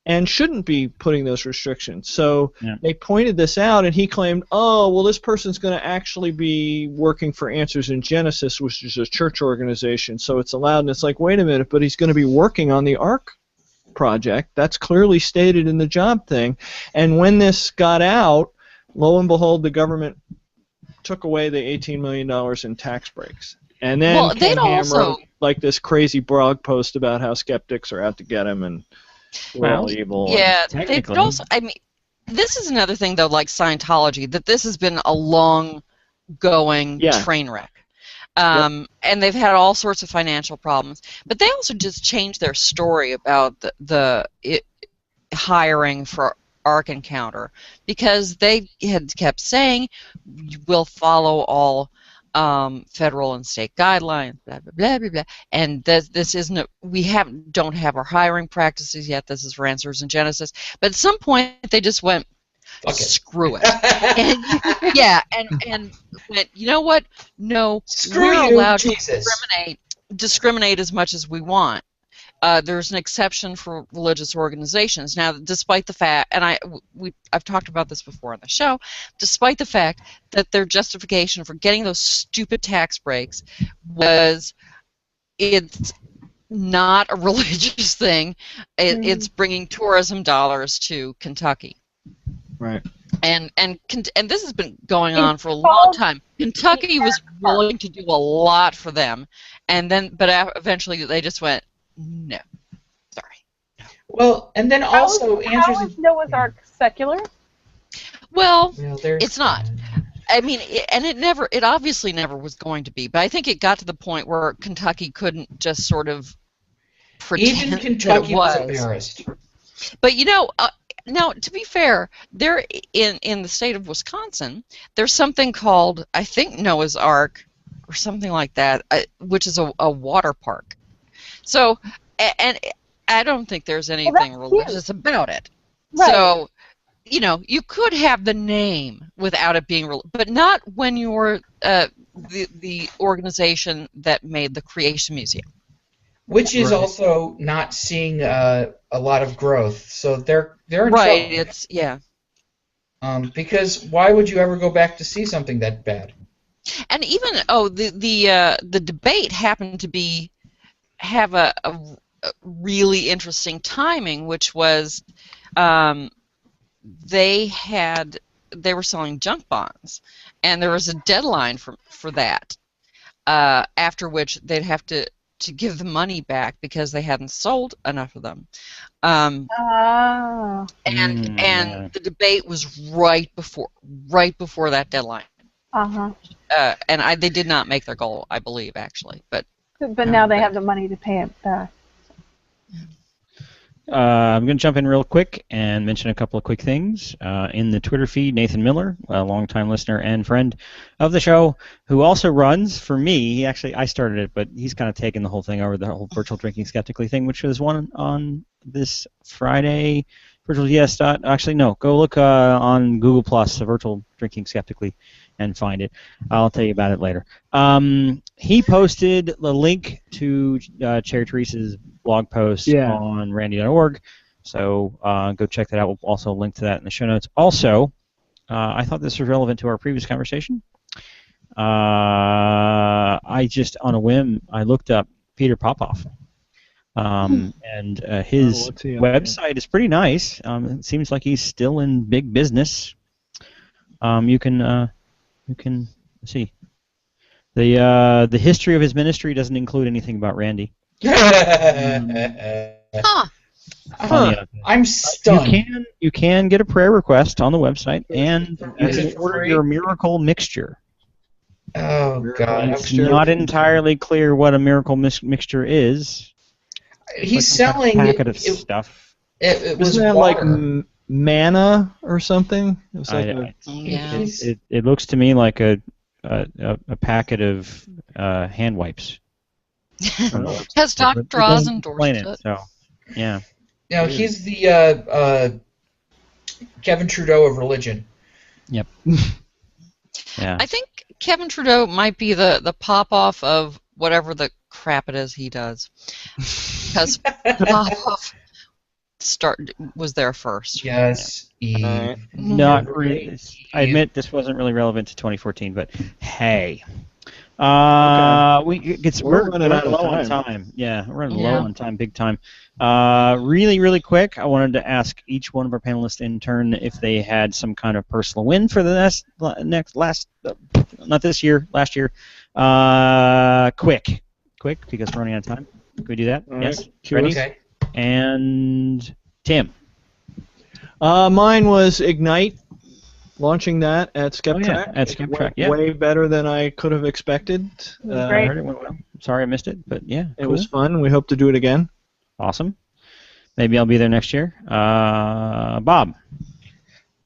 and shouldn't be putting those restrictions. So they pointed this out, and he claimed, oh, well, this person's going to actually be working for Answers in Genesis, which is a church organization, so it's allowed. And it's like, wait a minute, but he's going to be working on the Ark project. That's clearly stated in the job thing. And when this got out, lo and behold, the government took away the $18 million in tax breaks. And then Ken Ham wrote like this crazy blog post about how skeptics are out to get him and we're all evil. Yeah, they've also. I mean, this is another thing though, like Scientology, that this has been a long-going train wreck, and they've had all sorts of financial problems. But they also just changed their story about the hiring for Ark Encounter, because they had kept saying we'll follow all federal and state guidelines, blah blah blah blah blah, and this isn't. We don't have our hiring practices yet. This is for Answers in Genesis. But at some point they just went, screw it, and went, you know what? No, we're allowed to discriminate as much as we want. There's an exception for religious organizations. Now, despite the fact, and I've talked about this before on the show, despite the fact that their justification for getting those stupid tax breaks was it's not a religious thing, it's bringing tourism dollars to Kentucky. Right. And this has been going on for a long time. Kentucky was willing to do a lot for them, but eventually they just went, no, sorry. Well, and then also how is Noah's Ark secular? Well, it's not. I mean, it obviously never was going to be. But I think it got to the point where Kentucky couldn't just sort of pretend even Kentucky was embarrassed. But now, to be fair, there in the state of Wisconsin, there's something called, I think, Noah's Ark or something like that, which is a water park. So, and I don't think there's anything religious about it. Right. So, you could have the name without it being but not when you're the organization that made the Creation Museum. Which is also not seeing a lot of growth. So they're in trouble. Because why would you ever go back to see something that bad? And even the debate happened to have a really interesting timing, which was they were selling junk bonds, and there was a deadline for that, after which they'd have to give the money back because they hadn't sold enough of them. And the debate was right before that deadline. And they did not make their goal, I believe, actually, but now they have the money to pay it back. I'm going to jump in real quick and mention a couple of quick things. In the Twitter feed, Nathan Miller, a longtime listener and friend of the show, who also runs for me. I started it, but he's kind of taken the whole thing over, the whole virtual drinking skeptically thing, which was one on this Friday. Actually, no. Go look on Google Plus, virtual drinking skeptically, and find it. I'll tell you about it later. He posted the link to Cherry Teresa's blog post on randy.org, so go check that out. We'll also link to that in the show notes. Also, I thought this was relevant to our previous conversation. I just, on a whim, I looked up Peter Popoff. And his website is pretty nice. It seems like he's still in big business. You can see the history of his ministry doesn't include anything about Randy. I'm stunned. You can get a prayer request on the website, and you can order your miracle mixture. Oh God! It's not entirely clear what a miracle mixture is. He's selling a packet of stuff. It was like manna or something. It was like it looks to me like a packet of hand wipes. Has Dr. Oz endorsed it? So. Yeah. No, he's the Kevin Trudeau of religion. Yep. Yeah. I think Kevin Trudeau might be the pop-off of whatever the crap it is he does. Because pop-off was there first. Yes, Eve. Not really. I admit this wasn't really relevant to 2014, but hey. We're running low on time. Yeah, we're running low on time, big time. Really quick, I wanted to ask each one of our panelists in turn if they had some kind of personal win for the not this year, last year. Quick, because we're running out of time. Can we do that? All yes. Right. Ready? Okay. And Tim. Mine was Ignite. Launching that at Skeptrack. At Skeptrack, Way better than I could have expected. I heard it went well. Sorry I missed it, but yeah, it was fun. We hope to do it again. Awesome. Maybe I'll be there next year. Bob.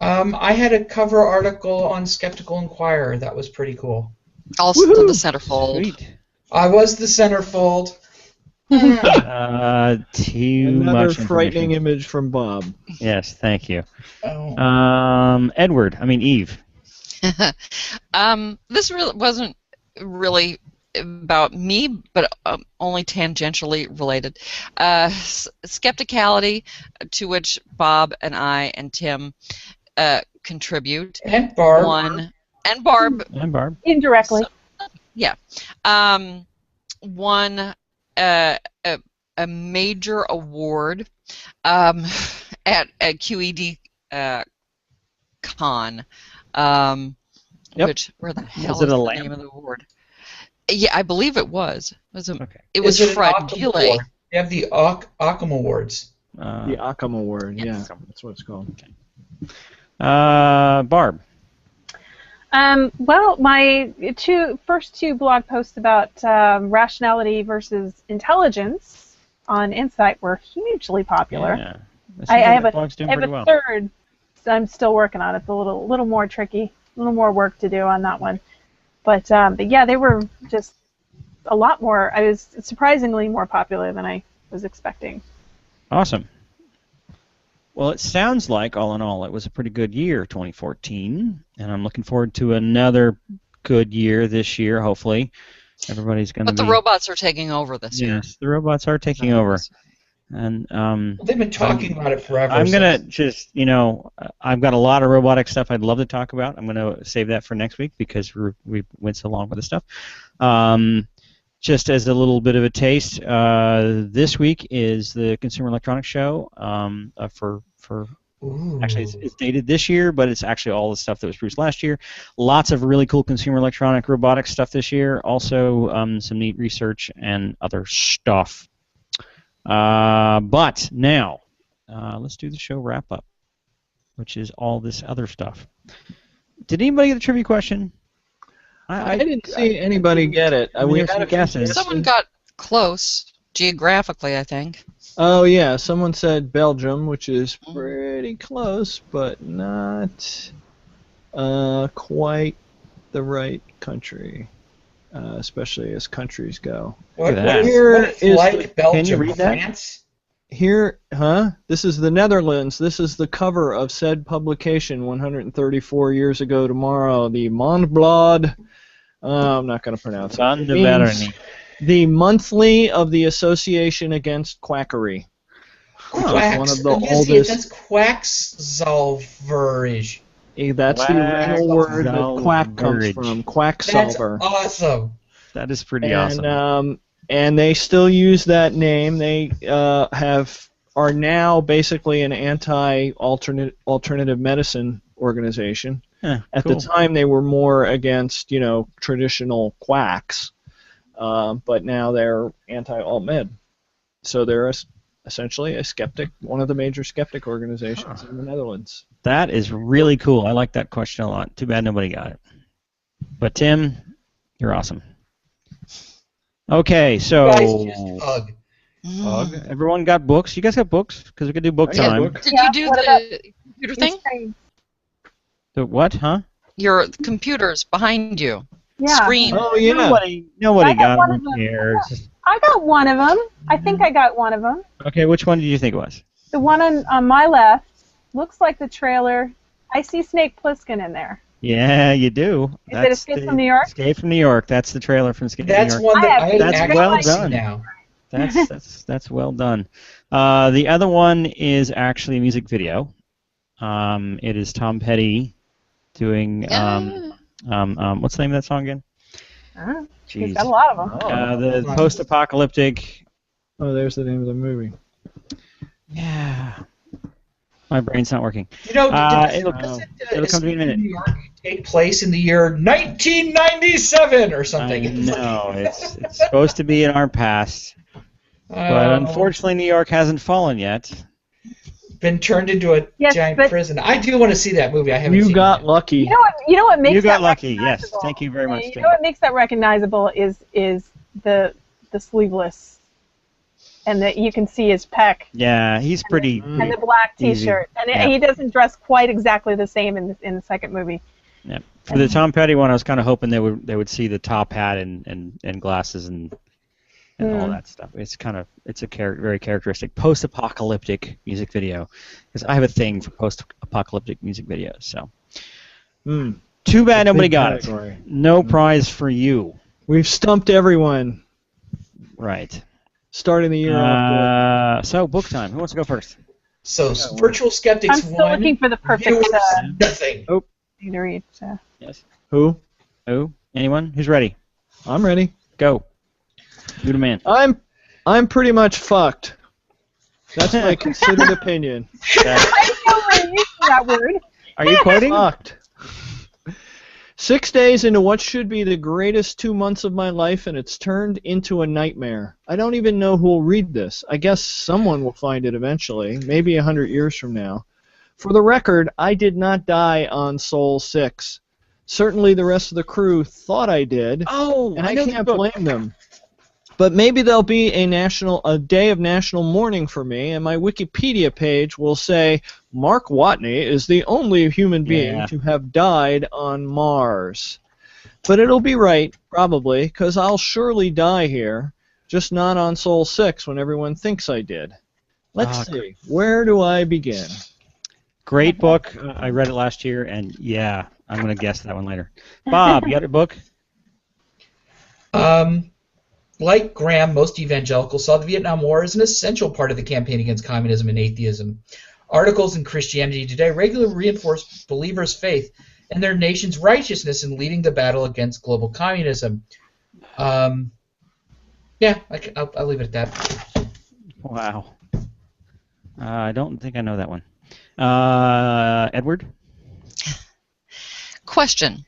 I had a cover article on Skeptical Inquirer. That was pretty cool. Also Woohoo! the centerfold. Sweet. I was the centerfold. Another frightening image from Bob. Yes, thank you. Oh. Eve. This really wasn't really about me, but only tangentially related. Skepticality, to which Bob and I and Tim contribute. And Barb. And Barb. Indirectly. So, yeah. Won a major award at QED Con. Which, where the hell is the name of the award? Yeah, I believe it was. It was fragile. They have the Occam Awards. The Occam Award, yeah. That's what it's called. Okay. Barb. Well, my first two blog posts about rationality versus intelligence on Insight were hugely popular. Yeah. I have a third, so I'm still working on it. It's a little more tricky, a little more work to do on that one. But yeah, they were just a lot more. I was surprisingly more popular than I was expecting. Awesome. Well, it sounds like, all in all, it was a pretty good year, 2014, and I'm looking forward to another good year this year, hopefully. Everybody's going to be... But the robots are taking over this year. Yes, the robots are taking over. And they've been talking about it forever. I'm going to just, I've got a lot of robotic stuff I'd love to talk about. I'm going to save that for next week because we went so long with the stuff. Just as a little bit of a taste, this week is the Consumer Electronics Show actually it's dated this year, but it's actually all the stuff that was produced last year. Lots of really cool consumer electronic robotics stuff this year. Also some neat research and other stuff. But now, let's do the show wrap-up, which is all this other stuff. Did anybody get a trivia question? I didn't see anybody get it. We had a guesses. Someone got close, geographically, I think. Oh, yeah. Someone said Belgium, which is pretty close, but not quite the right country, especially as countries go. What is like Belgium? Can you read that? France? Here, this is the Netherlands. This is the cover of said publication 134 years ago tomorrow. The Mondblad. I'm not going to pronounce it. The Monthly of the Association Against Quackery. Quacks. One of the oldest. That's Quacksalverish. That's the original word that quack comes from. Quacksalver. That's awesome. That is pretty awesome. And they still use that name. They are now basically an anti-alternative medicine organization. At the time, they were more against, traditional quacks, but now they're anti-alt med. So they're essentially a skeptic, one of the major skeptic organizations in the Netherlands. That is really cool. I like that question a lot. Too bad nobody got it. But Tim, you're awesome. Okay, so hug. Everyone got books. You guys got books because we could do book time. Did you do the computer thing? The what? Huh? Your computers behind you. Yeah. Screen. Oh yeah. Nobody got them here. I got one of them. I think I got one of them. Okay, which one did you think it was? The one on my left looks like the trailer. I see Snake Plissken in there. Yeah, you do. Is it Escape from New York? Escape from New York. That's the trailer from Escape from New York. That's one that I That's well done. Now. That's well done. The other one is actually a music video. It is Tom Petty doing what's the name of that song again? He's got a lot of them. The post-apocalyptic. Oh, there's the name of the movie. Yeah. My brain's not working. You know, it'll come to me in a minute. New York take place in the year 1997 or something. No, it's supposed to be in our past, but unfortunately, New York hasn't fallen yet. Been turned into a giant prison. I do want to see that movie. I haven't seen it. You got lucky. You know what makes you got that lucky. Yes, thank you very much. You know what makes that recognizable is the sleeveless, and that you can see his pec. Yeah, he's pretty. And the black T-shirt, and he doesn't dress quite exactly the same in the second movie. Yeah. For the Tom Petty one, I was kind of hoping they would see the top hat and glasses and all that stuff. It's a very characteristic post-apocalyptic music video, because I have a thing for post-apocalyptic music videos. So, too bad nobody got it. No prize for you. We've stumped everyone. Right. Starting the year off. So book time. Who wants to go first? So Virtual Skeptics. I'm still looking for the perfect. Nothing. Oh. To read. Yes. Who? Anyone? Who's ready? I'm ready. Go. You the man. I'm pretty much fucked. That's my considered opinion. I don't know using that word. Are you quoting? Fucked. 6 days into what should be the greatest 2 months of my life, and it's turned into a nightmare. I don't even know who will read this. I guess someone will find it eventually, maybe 100 years from now. For the record, I did not die on Sol 6. Certainly the rest of the crew thought I did, and I can't blame them. But maybe there'll be a day of national mourning for me, and my Wikipedia page will say, Mark Watney is the only human being to have died on Mars. But it'll be right, probably, because I'll surely die here, just not on Sol 6 when everyone thinks I did. Let's see, where do I begin? Great book. I read it last year, and yeah, I'm going to guess that one later. Bob, you got a book? Like Graham, most evangelicals saw the Vietnam War as an essential part of the campaign against communism and atheism. Articles in Christianity Today regularly reinforce believers' faith and their nation's righteousness in leading the battle against global communism. I'll leave it at that. Wow. I don't think I know that one. Edward? Question.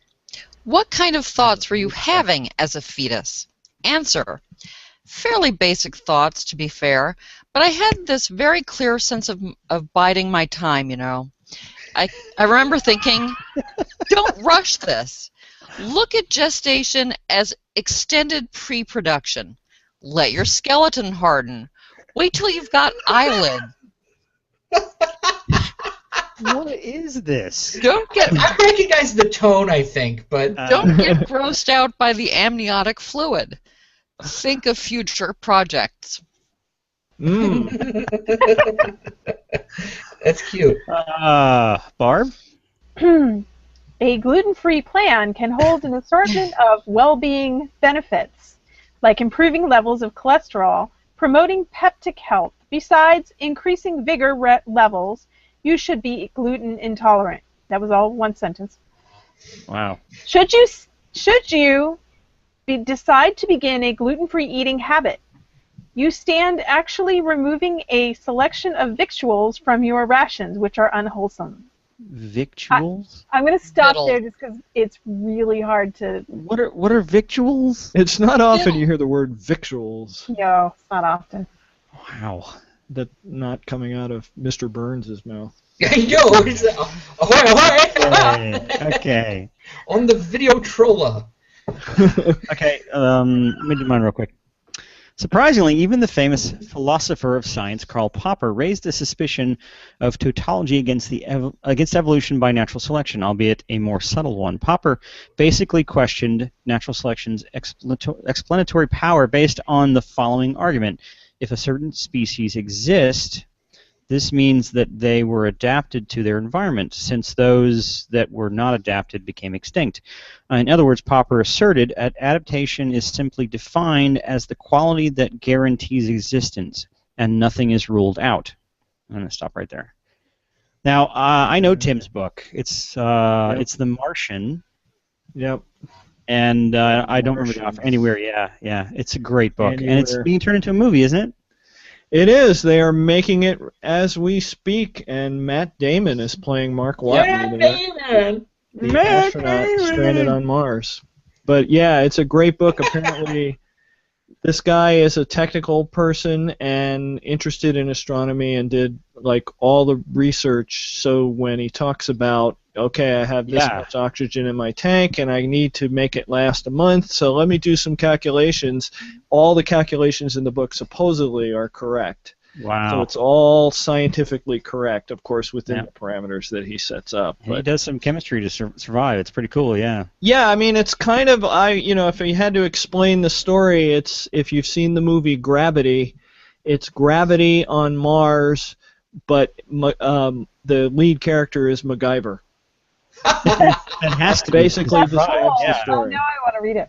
What kind of thoughts were you having as a fetus? Answer. Fairly basic thoughts, to be fair, but I had this very clear sense of biding my time, you know. I remember thinking, don't rush this. Look at gestation as extended pre-production. Let your skeleton harden. Wait till you've got eyelid. What is this? I recognize the tone, I think, but don't get grossed out by the amniotic fluid. Think of future projects. That's cute. Barb? A gluten-free plan can hold an assortment of well-being benefits, like improving levels of cholesterol, promoting peptic health. Besides increasing vigor levels, you should be gluten intolerant. That was all one sentence. Wow. Should you decide to begin a gluten-free eating habit, you stand actually removing a selection of victuals from your rations, which are unwholesome. Victuals? I'm going to stop there just because it's really hard to... What are victuals? It's not often you hear the word victuals. No, it's not often. Wow. That not coming out of Mr. Burns' mouth. I know. Okay. On the video trolla. Okay, let me do mine real quick. Surprisingly, even the famous philosopher of science Karl Popper raised a suspicion of tautology against evolution by natural selection, albeit a more subtle one. Popper basically questioned natural selection's explanatory power based on the following argument. If a certain species exist, this means that they were adapted to their environment, since those that were not adapted became extinct. In other words, Popper asserted that adaptation is simply defined as the quality that guarantees existence, and nothing is ruled out. I'm going to stop right there. Now, I know Tim's book. It's The Martian. Yep. And I don't remember the author. Anywhere, yeah. It's a great book. Anywhere. And it's being turned into a movie, isn't it? It is. They are making it as we speak, and Matt Damon is playing Mark Watney, the astronaut stranded on Mars. But yeah, it's a great book. Apparently, this guy is a technical person and interested in astronomy and did like all the research. So when he talks about, okay, I have this much oxygen in my tank and I need to make it last a month, so let me do some calculations. All the calculations in the book supposedly are correct. Wow. So it's all scientifically correct, of course, within the parameters that he sets up. He does some chemistry to survive. It's pretty cool, yeah. Yeah, I mean, it's kind of, if you had to explain the story, it's, if you've seen the movie Gravity, it's gravity on Mars, but the lead character is MacGyver. It has to basically be. describes the story. Oh, now I want to read it.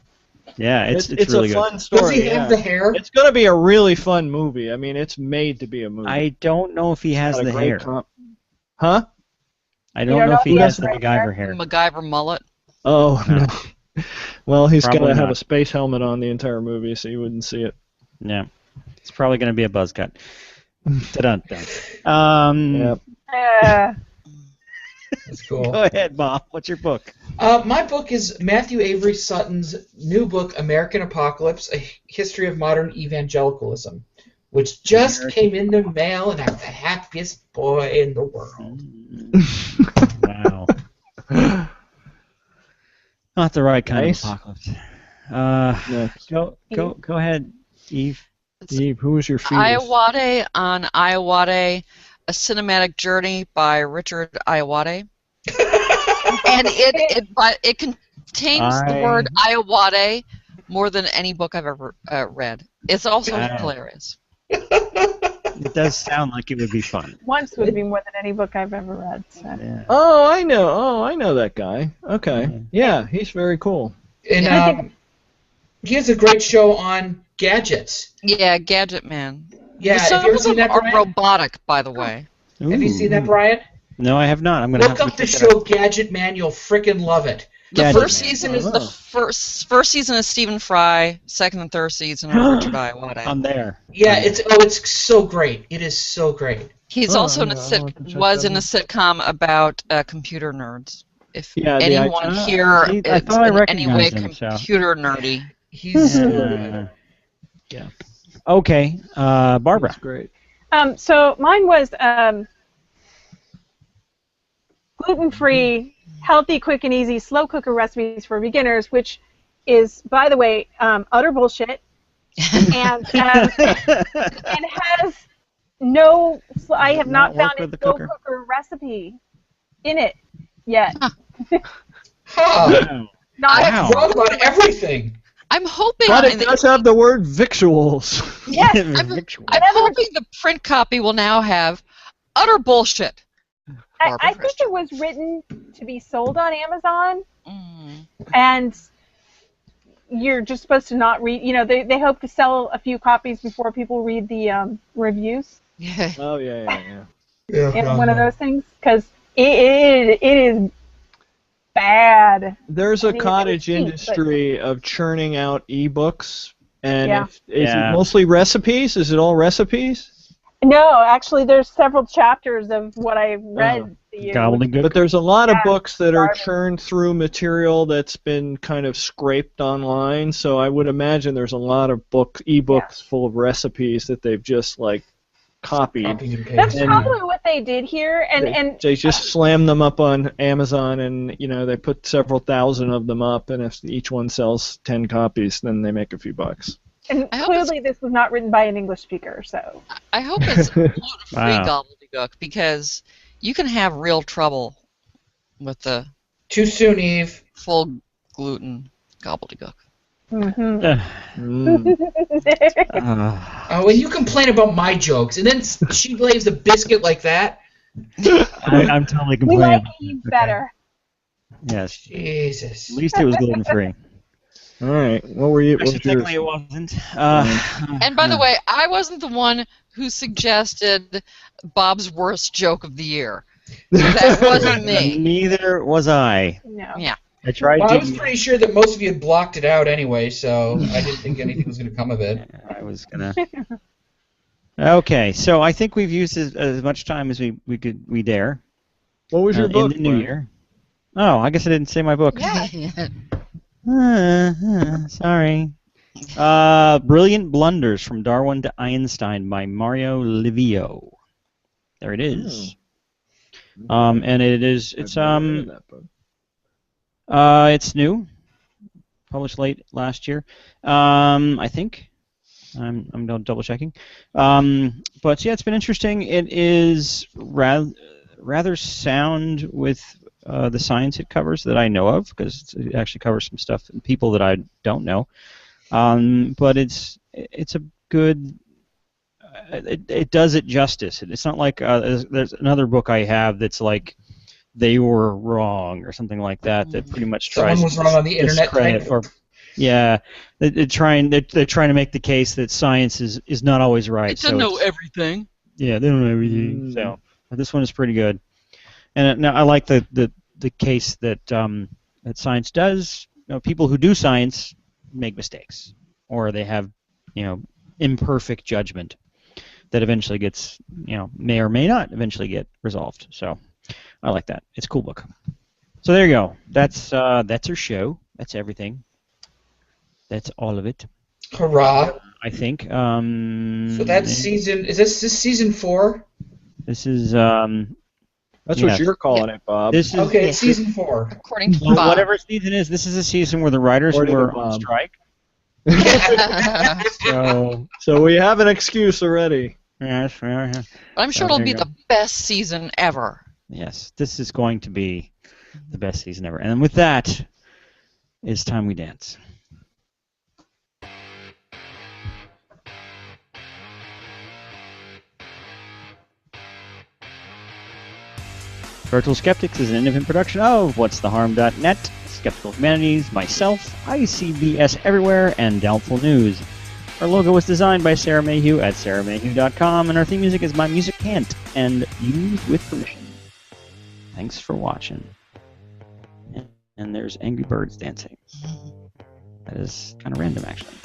Yeah, it's a really fun good. story. Does he have the hair? It's going to be a really fun movie. I mean, it's made to be a movie. I don't know if he has the hair. Huh? I don't know if he has the MacGyver hair. MacGyver mullet. Oh, no. Well, he's going to have not. a space helmet on the entire movie, so you wouldn't see it. Yeah. It's probably going to be a buzz cut. Dun-dun. Yep. That's cool. Go ahead, Bob. What's your book? My book is Matthew Avery Sutton's new book, American Apocalypse, A History of Modern Evangelicalism, which just came in the mail, and I'm the happiest boy in the world. Wow. Not the right kind Nice. of apocalypse. Go ahead, Eve. Eve, who was your fetus? Iowade on Iowade, A Cinematic Journey by Richard Iowade. And it contains the word Iowade more than any book I've ever read. It's also hilarious. It does sound like it would be fun. Once would be more than any book I've ever read. So. Yeah. Oh, I know that guy. Okay. Yeah, he's very cool. And he has a great show on gadgets. Yeah, Gadget Man. Yeah, Some have you ever of seen them that, are Brian? robotic, by the way. Have you seen that, Brian? No, I have not. I'm gonna Look have up to the check it show out. Gadget Man. You'll frickin' love it. The Gadget first Man. season is the first season is Stephen Fry. Second and third season are Richard Iowade. I'm there. Yeah, it's so great. It is so great. He's also in a sitcom about computer nerds. If anyone here I is thought I in any way recognized him, so. computer nerdy. He's yeah. Okay, Barbara. That's great. So mine was gluten-free, healthy, quick and easy slow cooker recipes for beginners, which is, by the way, utter bullshit, and has no. I have not found a slow cooker recipe in it yet. Huh. Not wrong about everything. I'm hoping. But it does have the word victuals. Yes. I'm hoping the print copy will now have utter bullshit. I think it was written to be sold on Amazon, and you're just supposed to not read. You know, they hope to sell a few copies before people read the reviews. Yeah. Oh yeah. And one of those things, because it is bad. There's a cottage industry of churning out ebooks, and is it mostly recipes? Is it all recipes? No, actually, there's several chapters of what I read. Gobbledygook. But there's a lot of books that are churned through material that's been kind of scraped online. So I would imagine there's a lot of ebooks full of recipes that they've just like copied. That's probably what they did here, and they just slam them up on Amazon, and they put several thousand of them up, and if each one sells 10 copies, then they make a few bucks. And clearly this was not written by an English speaker, so. I hope it's gluten-free Wow. gobbledygook, because you can have real trouble with the Too soon, Eve. full gluten gobbledygook. When you complain about my jokes, and then she lays a biscuit like that. I'm totally We complaining. like Eve better. Yes. Jesus. At least it was gluten free. All right. What were you? Actually, technically it wasn't. And by the way, I wasn't the one who suggested Bob's worst joke of the year. That wasn't me. Neither was I. No. Yeah. I tried Well, to. I was pretty sure that most of you had blocked it out anyway, so I didn't think anything was going to come of it. I was gonna. Okay, so I think we've used as much time as we dare. What was your book? in the new year? Oh, I guess I didn't say my book. Yeah. Sorry. Brilliant Blunders from Darwin to Einstein by Mario Livio. There it is. And it's new, published late last year, I think. I'm double checking. But yeah, it's been interesting. It is rather sound with the science it covers that I know of, because it actually covers some stuff and people that I don't know. But it's a good. It does it justice. It's not like there's another book I have that's like they were wrong or something like that. That pretty much tries. Someone was wrong on the internet. Yeah, they're trying to make the case that science is not always right. It doesn't know everything. Yeah, they don't know everything. So this one is pretty good. And now I like the case that that science does. You know, people who do science make mistakes, or they have imperfect judgment that eventually gets may or may not eventually get resolved. So I like that. It's a cool book. So there you go. That's our show. That's everything. That's all of it. Hurrah! I think. So that's season. Is this season 4? This is. That's what you're calling it, Bob. This is, okay, it's season 4. According to Bob. Whatever season is, this is a season where the writers were on strike. So we have an excuse already. Yes, yeah. I'm sure it'll be the best season ever. Yes, this is going to be the best season ever. And with that, it's time we dance. Virtual Skeptics is an independent production of whatstheharm.net, Skeptical Humanities, myself, ICBS Everywhere, and Doubtful News. Our logo was designed by Sarah Mayhew at sarahmayhew.com, and our theme music is My Music Can't, and used with permission. Thanks for watching. And there's Angry Birds dancing. That is kind of random, actually.